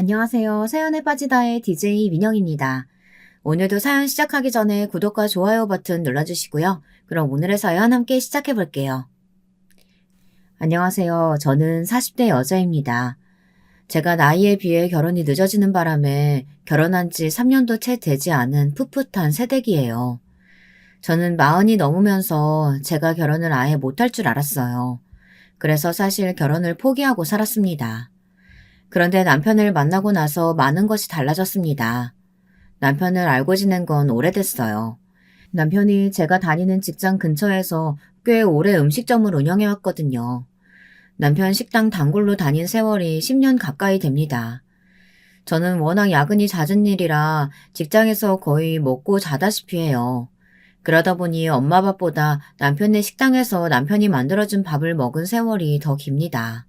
안녕하세요. 사연에 빠지다의 DJ 민영입니다. 오늘도 사연 시작하기 전에 구독과 좋아요 버튼 눌러주시고요. 그럼 오늘의 사연 함께 시작해 볼게요. 안녕하세요. 저는 40대 여자입니다. 제가 나이에 비해 결혼이 늦어지는 바람에 결혼한 지 3년도 채 되지 않은 풋풋한 새댁이에요. 저는 40이 넘으면서 제가 결혼을 아예 못할 줄 알았어요. 그래서 사실 결혼을 포기하고 살았습니다. 그런데 남편을 만나고 나서 많은 것이 달라졌습니다. 남편을 알고 지낸 건 오래됐어요. 남편이 제가 다니는 직장 근처에서 꽤 오래 음식점을 운영해왔거든요. 남편 식당 단골로 다닌 세월이 10년 가까이 됩니다. 저는 워낙 야근이 잦은 일이라 직장에서 거의 먹고 자다시피 해요. 그러다 보니 엄마 밥보다 남편네 식당에서 남편이 만들어준 밥을 먹은 세월이 더 깁니다.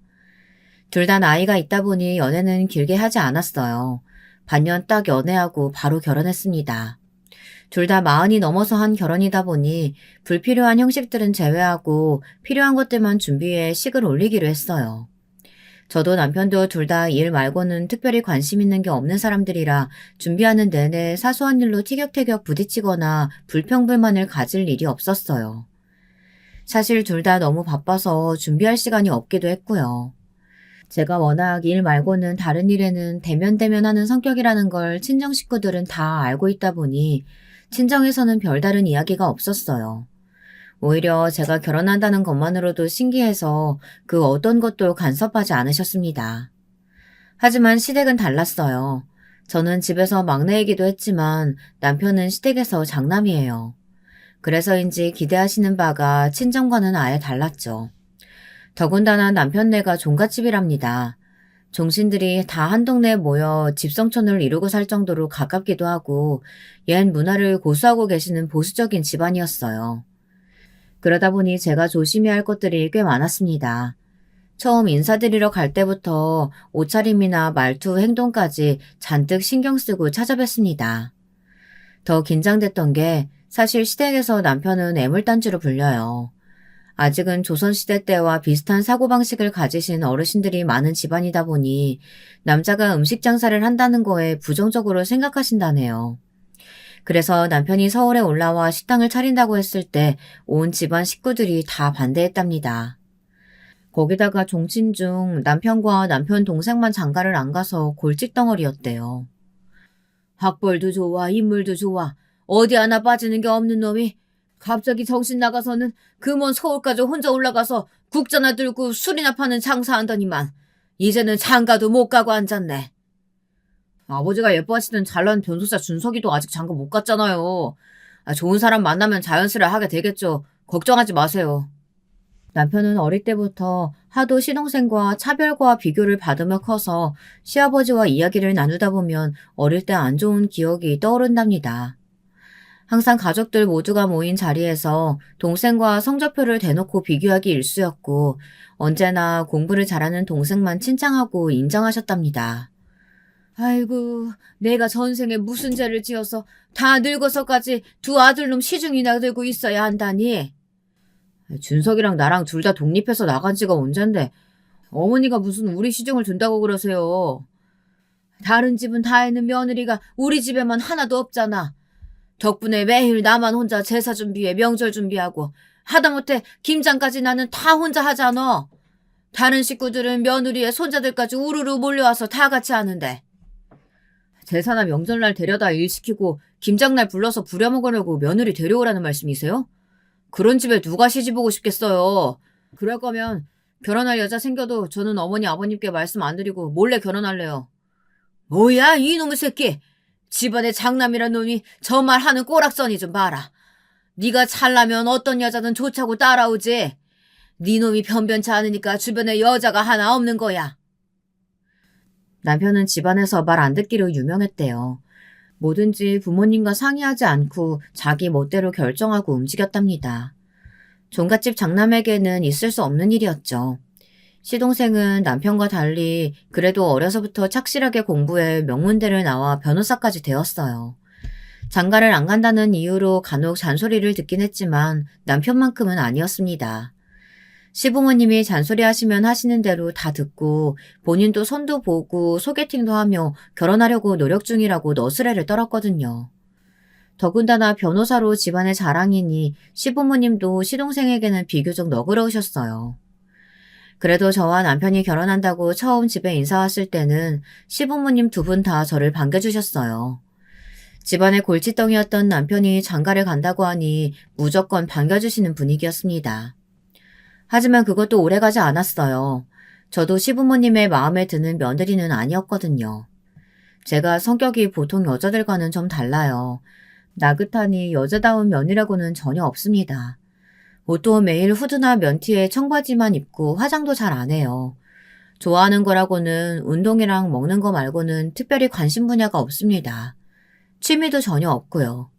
둘 다 나이가 있다 보니 연애는 길게 하지 않았어요. 반년 딱 연애하고 바로 결혼했습니다. 둘 다 40이 넘어서 한 결혼이다 보니 불필요한 형식들은 제외하고 필요한 것들만 준비해 식을 올리기로 했어요. 저도 남편도 둘 다 일 말고는 특별히 관심 있는 게 없는 사람들이라 준비하는 내내 사소한 일로 티격태격 부딪히거나 불평불만을 가질 일이 없었어요. 사실 둘 다 너무 바빠서 준비할 시간이 없기도 했고요. 제가 워낙 일 말고는 다른 일에는 대면대면하는 성격이라는 걸 친정 식구들은 다 알고 있다 보니 친정에서는 별다른 이야기가 없었어요. 오히려 제가 결혼한다는 것만으로도 신기해서 그 어떤 것도 간섭하지 않으셨습니다. 하지만 시댁은 달랐어요. 저는 집에서 막내이기도 했지만 남편은 시댁에서 장남이에요. 그래서인지 기대하시는 바가 친정과는 아예 달랐죠. 더군다나 남편네가 종갓집이랍니다. 종신들이 다 한 동네에 모여 집성촌을 이루고 살 정도로 가깝기도 하고 옛 문화를 고수하고 계시는 보수적인 집안이었어요. 그러다 보니 제가 조심해야 할 것들이 꽤 많았습니다. 처음 인사드리러 갈 때부터 옷차림이나 말투, 행동까지 잔뜩 신경 쓰고 찾아뵀습니다. 더 긴장됐던 게 사실 시댁에서 남편은 애물단지로 불려요. 아직은 조선시대 때와 비슷한 사고방식을 가지신 어르신들이 많은 집안이다 보니 남자가 음식 장사를 한다는 거에 부정적으로 생각하신다네요. 그래서 남편이 서울에 올라와 식당을 차린다고 했을 때 온 집안 식구들이 다 반대했답니다. 거기다가 종친 중 남편과 남편 동생만 장가를 안 가서 골칫덩어리였대요. 학벌도 좋아, 인물도 좋아. 어디 하나 빠지는 게 없는 놈이 갑자기 정신 나가서는 그 먼 서울까지 혼자 올라가서 국자나 들고 술이나 파는 장사한다니만 이제는 장가도 못 가고 앉았네. 아버지가 예뻐하시던 잘난 변호사 준석이도 아직 장가 못 갔잖아요. 좋은 사람 만나면 자연스레 하게 되겠죠. 걱정하지 마세요. 남편은 어릴 때부터 하도 시동생과 차별과 비교를 받으며 커서 시아버지와 이야기를 나누다 보면 어릴 때 안 좋은 기억이 떠오른답니다. 항상 가족들 모두가 모인 자리에서 동생과 성적표를 대놓고 비교하기 일쑤였고 언제나 공부를 잘하는 동생만 칭찬하고 인정하셨답니다. 아이고, 내가 전생에 무슨 죄를 지어서 다 늙어서까지 두 아들놈 시중이나 들고 있어야 한다니. 준석이랑 나랑 둘 다 독립해서 나간 지가 언젠데 어머니가 무슨 우리 시중을 둔다고 그러세요. 다른 집은 다 있는 며느리가 우리 집에만 하나도 없잖아. 덕분에 매일 나만 혼자 제사 준비해 명절 준비하고 하다못해 김장까지 나는 다 혼자 하잖아. 다른 식구들은 며느리의 손자들까지 우르르 몰려와서 다 같이 하는데. 제사나 명절날 데려다 일시키고 김장날 불러서 부려먹으려고 며느리 데려오라는 말씀이세요? 그런 집에 누가 시집오고 싶겠어요. 그럴 거면 결혼할 여자 생겨도 저는 어머니 아버님께 말씀 안 드리고 몰래 결혼할래요. 뭐야 이놈의 새끼. 집안에 장남이란 놈이 저 말하는 꼬락서니 좀 봐라. 네가 잘나면 어떤 여자든 좋자고 따라오지. 네 놈이 변변치 않으니까 주변에 여자가 하나 없는 거야. 남편은 집안에서 말 안 듣기로 유명했대요. 뭐든지 부모님과 상의하지 않고 자기 멋대로 결정하고 움직였답니다. 종갓집 장남에게는 있을 수 없는 일이었죠. 시동생은 남편과 달리 그래도 어려서부터 착실하게 공부해 명문대를 나와 변호사까지 되었어요. 장가를 안 간다는 이유로 간혹 잔소리를 듣긴 했지만 남편만큼은 아니었습니다. 시부모님이 잔소리하시면 하시는 대로 다 듣고 본인도 선도 보고 소개팅도 하며 결혼하려고 노력 중이라고 너스레를 떨었거든요. 더군다나 변호사로 집안의 자랑이니 시부모님도 시동생에게는 비교적 너그러우셨어요. 그래도 저와 남편이 결혼한다고 처음 집에 인사 왔을 때는 시부모님 두 분 다 저를 반겨주셨어요. 집안의 골칫덩이였던 남편이 장가를 간다고 하니 무조건 반겨주시는 분위기였습니다. 하지만 그것도 오래가지 않았어요. 저도 시부모님의 마음에 드는 며느리는 아니었거든요. 제가 성격이 보통 여자들과는 좀 달라요. 나긋하니 여자다운 면이라고는 전혀 없습니다. 옷도 매일 후드나 면티에 청바지만 입고 화장도 잘 안 해요. 좋아하는 거라고는 운동이랑 먹는 거 말고는 특별히 관심 분야가 없습니다. 취미도 전혀 없고요.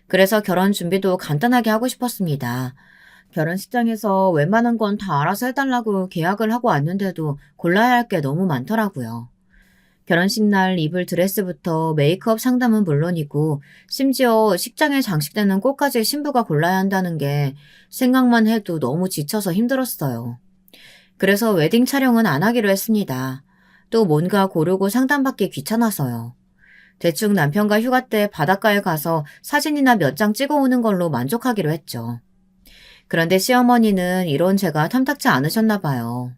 그래서 결혼 준비도 간단하게 하고 싶었습니다. 결혼식장에서 웬만한 건 다 알아서 해달라고 계약을 하고 왔는데도 골라야 할 게 너무 많더라고요. 결혼식 날 입을 드레스부터 메이크업 상담은 물론이고 심지어 식장에 장식되는 꽃까지 신부가 골라야 한다는 게 생각만 해도 너무 지쳐서 힘들었어요. 그래서 웨딩 촬영은 안 하기로 했습니다. 또 뭔가 고르고 상담받기 귀찮아서요. 대충 남편과 휴가 때 바닷가에 가서 사진이나 몇 장 찍어오는 걸로 만족하기로 했죠. 그런데 시어머니는 이런 제가 탐탁지 않으셨나 봐요.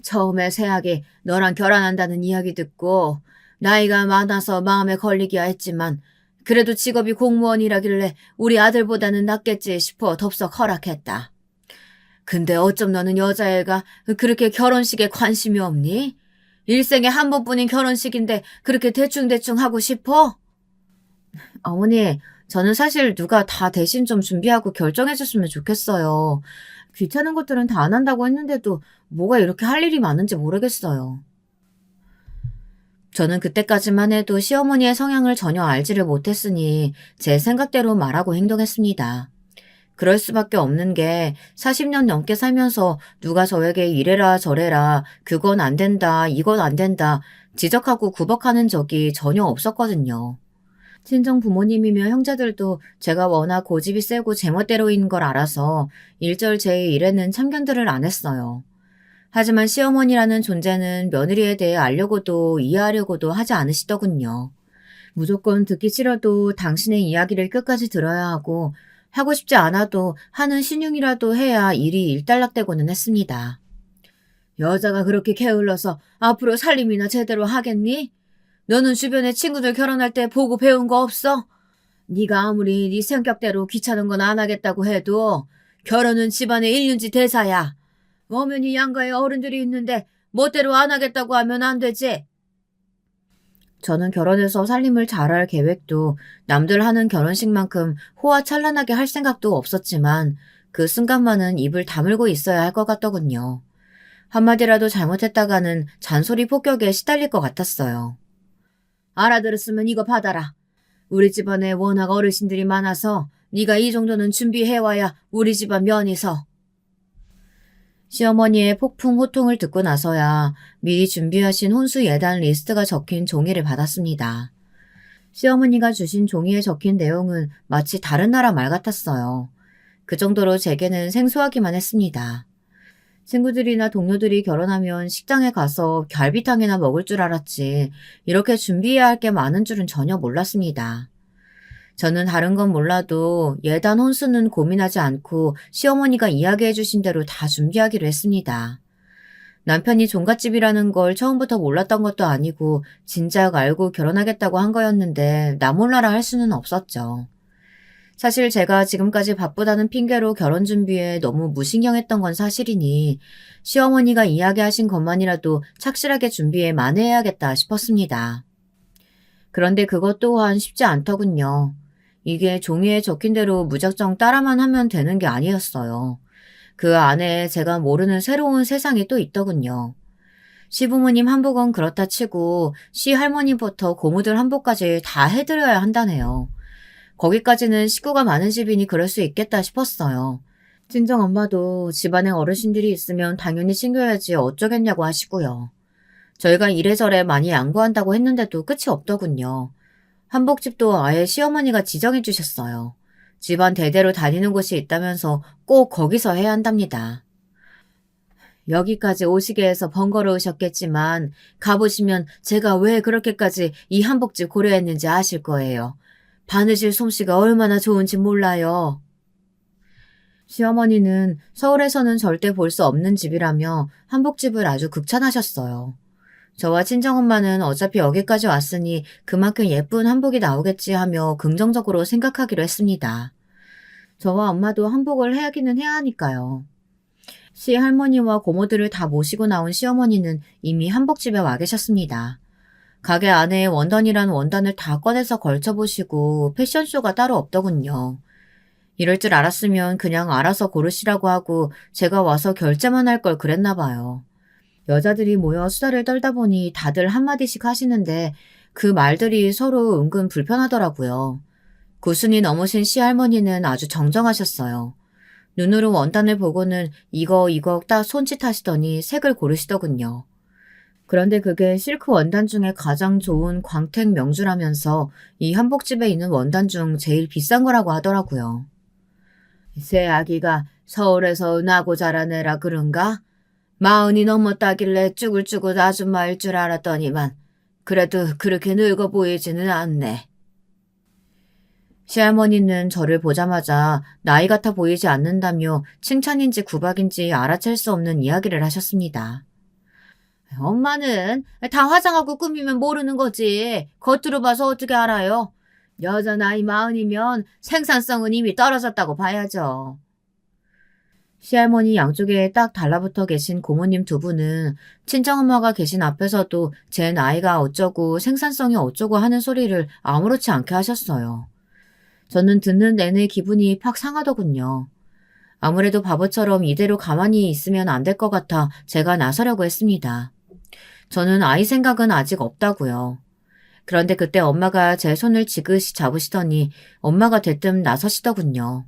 처음에 새아기 너랑 결혼한다는 이야기 듣고 나이가 많아서 마음에 걸리기야 했지만 그래도 직업이 공무원이라길래 우리 아들보다는 낫겠지 싶어 덥석 허락했다. 근데 어쩜 너는 여자애가 그렇게 결혼식에 관심이 없니? 일생에 한 번뿐인 결혼식인데 그렇게 대충대충 하고 싶어? 어머니, 저는 사실 누가 다 대신 좀 준비하고 결정해줬으면 좋겠어요. 귀찮은 것들은 다 안 한다고 했는데도 뭐가 이렇게 할 일이 많은지 모르겠어요. 저는 그때까지만 해도 시어머니의 성향을 전혀 알지를 못했으니 제 생각대로 말하고 행동했습니다. 그럴 수밖에 없는 게 40년 넘게 살면서 누가 저에게 이래라 저래라 그건 안 된다 이건 안 된다 지적하고 구박하는 적이 전혀 없었거든요. 친정 부모님이며 형제들도 제가 워낙 고집이 세고 제멋대로인 걸 알아서 일절 제 일에는 참견들을 안 했어요. 하지만 시어머니라는 존재는 며느리에 대해 알려고도 이해하려고도 하지 않으시더군요. 무조건 듣기 싫어도 당신의 이야기를 끝까지 들어야 하고 하고 싶지 않아도 하는 신용이라도 해야 일이 일단락되고는 했습니다. 여자가 그렇게 게을러서 앞으로 살림이나 제대로 하겠니? 너는 주변에 친구들 결혼할 때 보고 배운 거 없어? 네가 아무리 네 성격대로 귀찮은 건 안 하겠다고 해도 결혼은 집안의 일륜지 대사야. 엄연히 양가에 어른들이 있는데 멋대로 안 하겠다고 하면 안 되지. 저는 결혼해서 살림을 잘할 계획도 남들 하는 결혼식만큼 호화찬란하게 할 생각도 없었지만 그 순간만은 입을 다물고 있어야 할 것 같더군요. 한마디라도 잘못했다가는 잔소리 폭격에 시달릴 것 같았어요. 알아들었으면 이거 받아라. 우리 집안에 워낙 어르신들이 많아서 네가 이 정도는 준비해와야 우리 집안 면이 서. 시어머니의 폭풍 호통을 듣고 나서야 미리 준비하신 혼수 예단 리스트가 적힌 종이를 받았습니다. 시어머니가 주신 종이에 적힌 내용은 마치 다른 나라 말 같았어요. 그 정도로 제게는 생소하기만 했습니다. 친구들이나 동료들이 결혼하면 식당에 가서 갈비탕이나 먹을 줄 알았지 이렇게 준비해야 할 게 많은 줄은 전혀 몰랐습니다. 저는 다른 건 몰라도 예단 혼수는 고민하지 않고 시어머니가 이야기해 주신 대로 다 준비하기로 했습니다. 남편이 종갓집이라는 걸 처음부터 몰랐던 것도 아니고 진작 알고 결혼하겠다고 한 거였는데 나 몰라라 할 수는 없었죠. 사실 제가 지금까지 바쁘다는 핑계로 결혼 준비에 너무 무신경했던 건 사실이니 시어머니가 이야기하신 것만이라도 착실하게 준비에 만회해야겠다 싶었습니다. 그런데 그것 또한 쉽지 않더군요. 이게 종이에 적힌 대로 무작정 따라만 하면 되는 게 아니었어요. 그 안에 제가 모르는 새로운 세상이 또 있더군요. 시부모님 한복은 그렇다 치고 시할머니부터 고모들 한복까지 다 해드려야 한다네요. 거기까지는 식구가 많은 집이니 그럴 수 있겠다 싶었어요. 친정엄마도 집안에 어르신들이 있으면 당연히 챙겨야지 어쩌겠냐고 하시고요. 저희가 이래저래 많이 양보한다고 했는데도 끝이 없더군요. 한복집도 아예 시어머니가 지정해 주셨어요. 집안 대대로 다니는 곳이 있다면서 꼭 거기서 해야 한답니다. 여기까지 오시게 해서 번거로우셨겠지만 가보시면 제가 왜 그렇게까지 이 한복집 고려했는지 아실 거예요. 바느질 솜씨가 얼마나 좋은지 몰라요. 시어머니는 서울에서는 절대 볼 수 없는 집이라며 한복집을 아주 극찬하셨어요. 저와 친정엄마는 어차피 여기까지 왔으니 그만큼 예쁜 한복이 나오겠지 하며 긍정적으로 생각하기로 했습니다. 저와 엄마도 한복을 해야기는 해야 하니까요. 시할머니와 고모들을 다 모시고 나온 시어머니는 이미 한복집에 와 계셨습니다. 가게 안에 원단이란 원단을 다 꺼내서 걸쳐보시고 패션쇼가 따로 없더군요. 이럴 줄 알았으면 그냥 알아서 고르시라고 하고 제가 와서 결제만 할 걸 그랬나 봐요. 여자들이 모여 수다를 떨다 보니 다들 한마디씩 하시는데 그 말들이 서로 은근 불편하더라고요. 구순이 넘으신 시할머니는 아주 정정하셨어요. 눈으로 원단을 보고는 이거 딱 손짓하시더니 색을 고르시더군요. 그런데 그게 실크 원단 중에 가장 좋은 광택 명주라면서 이 한복집에 있는 원단 중 제일 비싼 거라고 하더라고요. 새 아기가 서울에서 나고 자란 애라 그런가? 40이 넘었다길래 쭈글쭈글 아줌마일 줄 알았더니만 그래도 그렇게 늙어 보이지는 않네. 시할머니는 저를 보자마자 나이 같아 보이지 않는다며 칭찬인지 구박인지 알아챌 수 없는 이야기를 하셨습니다. 엄마는 다 화장하고 꾸미면 모르는 거지. 겉으로 봐서 어떻게 알아요? 여자 나이 40이면 생산성은 이미 떨어졌다고 봐야죠. 시할머니 양쪽에 딱 달라붙어 계신 고모님 두 분은 친정엄마가 계신 앞에서도 제 나이가 어쩌고 생산성이 어쩌고 하는 소리를 아무렇지 않게 하셨어요. 저는 듣는 내내 기분이 팍 상하더군요. 아무래도 바보처럼 이대로 가만히 있으면 안 될 것 같아 제가 나서려고 했습니다. 저는 아이 생각은 아직 없다고요. 그런데 그때 엄마가 제 손을 지그시 잡으시더니 엄마가 대뜸 나서시더군요.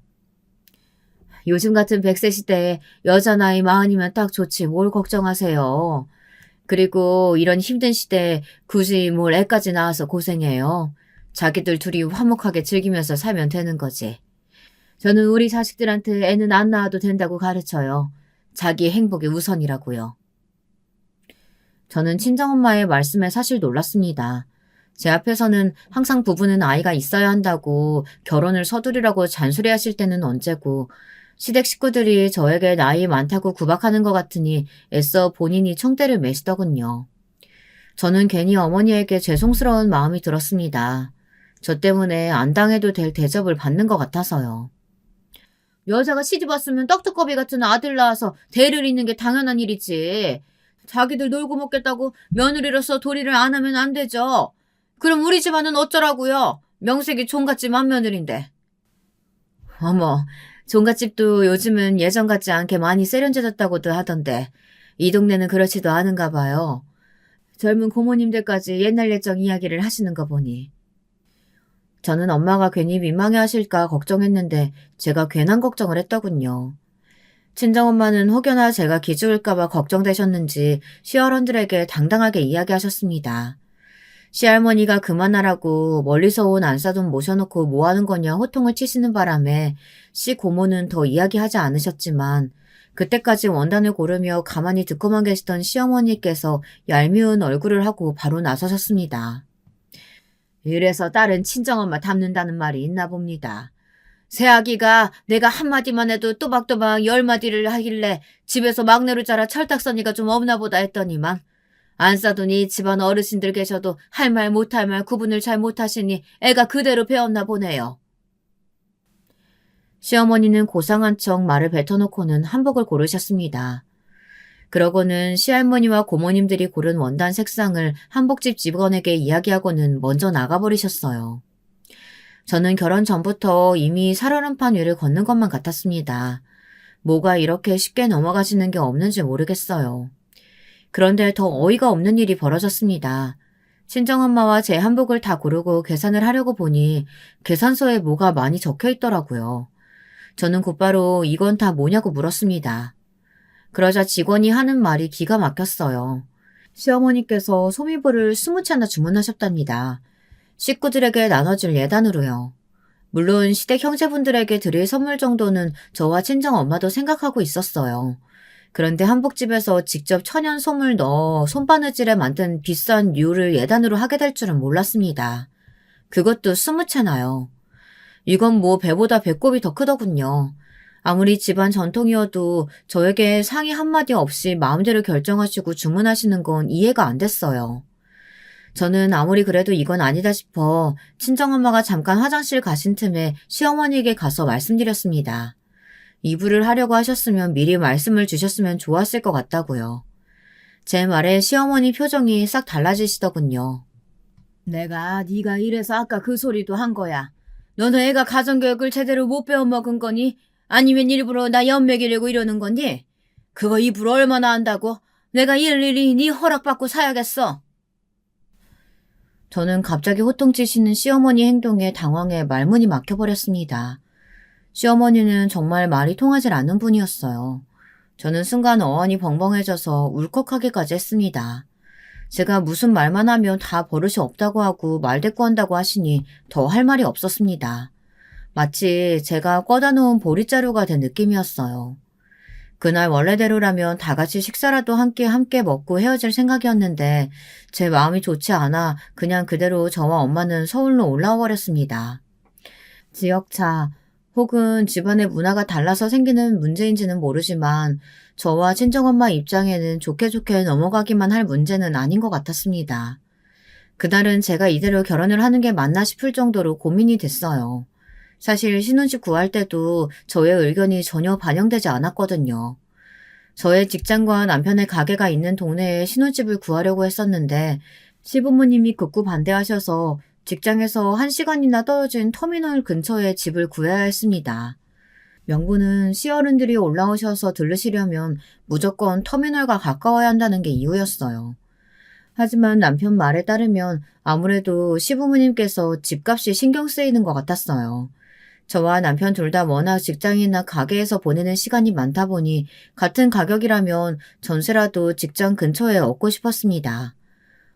요즘 같은 100세 시대에 여자 나이 40이면 딱 좋지 뭘 걱정하세요. 그리고 이런 힘든 시대에 굳이 뭘 애까지 낳아서 고생해요. 자기들 둘이 화목하게 즐기면서 살면 되는 거지. 저는 우리 자식들한테 애는 안 낳아도 된다고 가르쳐요. 자기 행복이 우선이라고요. 저는 친정엄마의 말씀에 사실 놀랐습니다. 제 앞에서는 항상 부부는 아이가 있어야 한다고 결혼을 서두르라고 잔소리하실 때는 언제고 시댁 식구들이 저에게 나이 많다고 구박하는 것 같으니 애써 본인이 총대를 매시더군요. 저는 괜히 어머니에게 죄송스러운 마음이 들었습니다. 저 때문에 안 당해도 될 대접을 받는 것 같아서요. 여자가 시집 왔으면 떡두꺼비 같은 아들 낳아서 대를 잇는 게 당연한 일이지. 자기들 놀고 먹겠다고 며느리로서 도리를 안 하면 안 되죠. 그럼 우리 집안은 어쩌라고요? 명색이 종갓집 맏며느리인데. 어머, 종갓집도 요즘은 예전 같지 않게 많이 세련돼졌다고도 하던데 이 동네는 그렇지도 않은가 봐요. 젊은 고모님들까지 옛날 예적 이야기를 하시는 거 보니. 저는 엄마가 괜히 민망해하실까 걱정했는데 제가 괜한 걱정을 했더군요. 친정엄마는 혹여나 제가 기죽을까봐 걱정되셨는지 시어른들에게 당당하게 이야기하셨습니다. 시할머니가 그만하라고 멀리서 온 안사돈 모셔놓고 뭐하는 거냐 호통을 치시는 바람에 시고모는 더 이야기하지 않으셨지만 그때까지 원단을 고르며 가만히 듣고만 계시던 시어머니께서 얄미운 얼굴을 하고 바로 나서셨습니다. 이래서 딸은 친정엄마 닮는다는 말이 있나 봅니다. 새아기가 내가 한마디만 해도 또박또박 10마디를 하길래 집에서 막내로 자라 철딱서니가 좀 없나 보다 했더니만 안싸더니 집안 어르신들 계셔도 할 말 못할 말 구분을 잘 못하시니 애가 그대로 배웠나 보네요. 시어머니는 고상한 척 말을 뱉어놓고는 한복을 고르셨습니다. 그러고는 시할머니와 고모님들이 고른 원단 색상을 한복집 직원에게 이야기하고는 먼저 나가버리셨어요. 저는 결혼 전부터 이미 살얼음판 위를 걷는 것만 같았습니다. 뭐가 이렇게 쉽게 넘어가시는 게 없는지 모르겠어요. 그런데 더 어이가 없는 일이 벌어졌습니다. 친정엄마와 제 한복을 다 고르고 계산을 하려고 보니 계산서에 뭐가 많이 적혀 있더라고요. 저는 곧바로 이건 다 뭐냐고 물었습니다. 그러자 직원이 하는 말이 기가 막혔어요. 시어머니께서 소미불을 20채나 주문하셨답니다. 식구들에게 나눠줄 예단으로요. 물론 시댁 형제분들에게 드릴 선물 정도는 저와 친정엄마도 생각하고 있었어요. 그런데 한복집에서 직접 천연 솜을 넣어 손바느질에 만든 비싼 류를 예단으로 하게 될 줄은 몰랐습니다. 그것도 20채나요. 이건 뭐 배보다 배꼽이 더 크더군요. 아무리 집안 전통이어도 저에게 상의 한마디 없이 마음대로 결정하시고 주문하시는 건 이해가 안 됐어요. 저는 아무리 그래도 이건 아니다 싶어 친정엄마가 잠깐 화장실 가신 틈에 시어머니에게 가서 말씀드렸습니다. 이불을 하려고 하셨으면 미리 말씀을 주셨으면 좋았을 것 같다고요. 제 말에 시어머니 표정이 싹 달라지시더군요. 내가 네가 이래서 아까 그 소리도 한 거야. 너는 애가 가정교육을 제대로 못 배워먹은 거니? 아니면 일부러 나 연맥이려고 이러는 거니? 그거 입으로 얼마나 한다고? 내가 일일이 네 허락받고 사야겠어. 저는 갑자기 호통치시는 시어머니 행동에 당황해 말문이 막혀버렸습니다. 시어머니는 정말 말이 통하질 않는 분이었어요. 저는 순간 어안이 벙벙해져서 울컥하기까지 했습니다. 제가 무슨 말만 하면 다 버릇이 없다고 하고 말대꾸한다고 하시니 더 할 말이 없었습니다. 마치 제가 꿔다 놓은 보릿자루가 된 느낌이었어요. 그날 원래대로라면 다 같이 식사라도 함께 먹고 헤어질 생각이었는데 제 마음이 좋지 않아 그냥 그대로 저와 엄마는 서울로 올라와 버렸습니다. 지역차 혹은 집안의 문화가 달라서 생기는 문제인지는 모르지만 저와 친정엄마 입장에는 좋게 넘어가기만 할 문제는 아닌 것 같았습니다. 그날은 제가 이대로 결혼을 하는 게 맞나 싶을 정도로 고민이 됐어요. 사실 신혼집 구할 때도 저의 의견이 전혀 반영되지 않았거든요. 저의 직장과 남편의 가게가 있는 동네에 신혼집을 구하려고 했었는데 시부모님이 극구 반대하셔서 직장에서 1시간이나 떨어진 터미널 근처에 집을 구해야 했습니다. 명분은 시어른들이 올라오셔서 들르시려면 무조건 터미널과 가까워야 한다는 게 이유였어요. 하지만 남편 말에 따르면 아무래도 시부모님께서 집값이 신경 쓰이는 것 같았어요. 저와 남편 둘 다 워낙 직장이나 가게에서 보내는 시간이 많다 보니 같은 가격이라면 전세라도 직장 근처에 얻고 싶었습니다.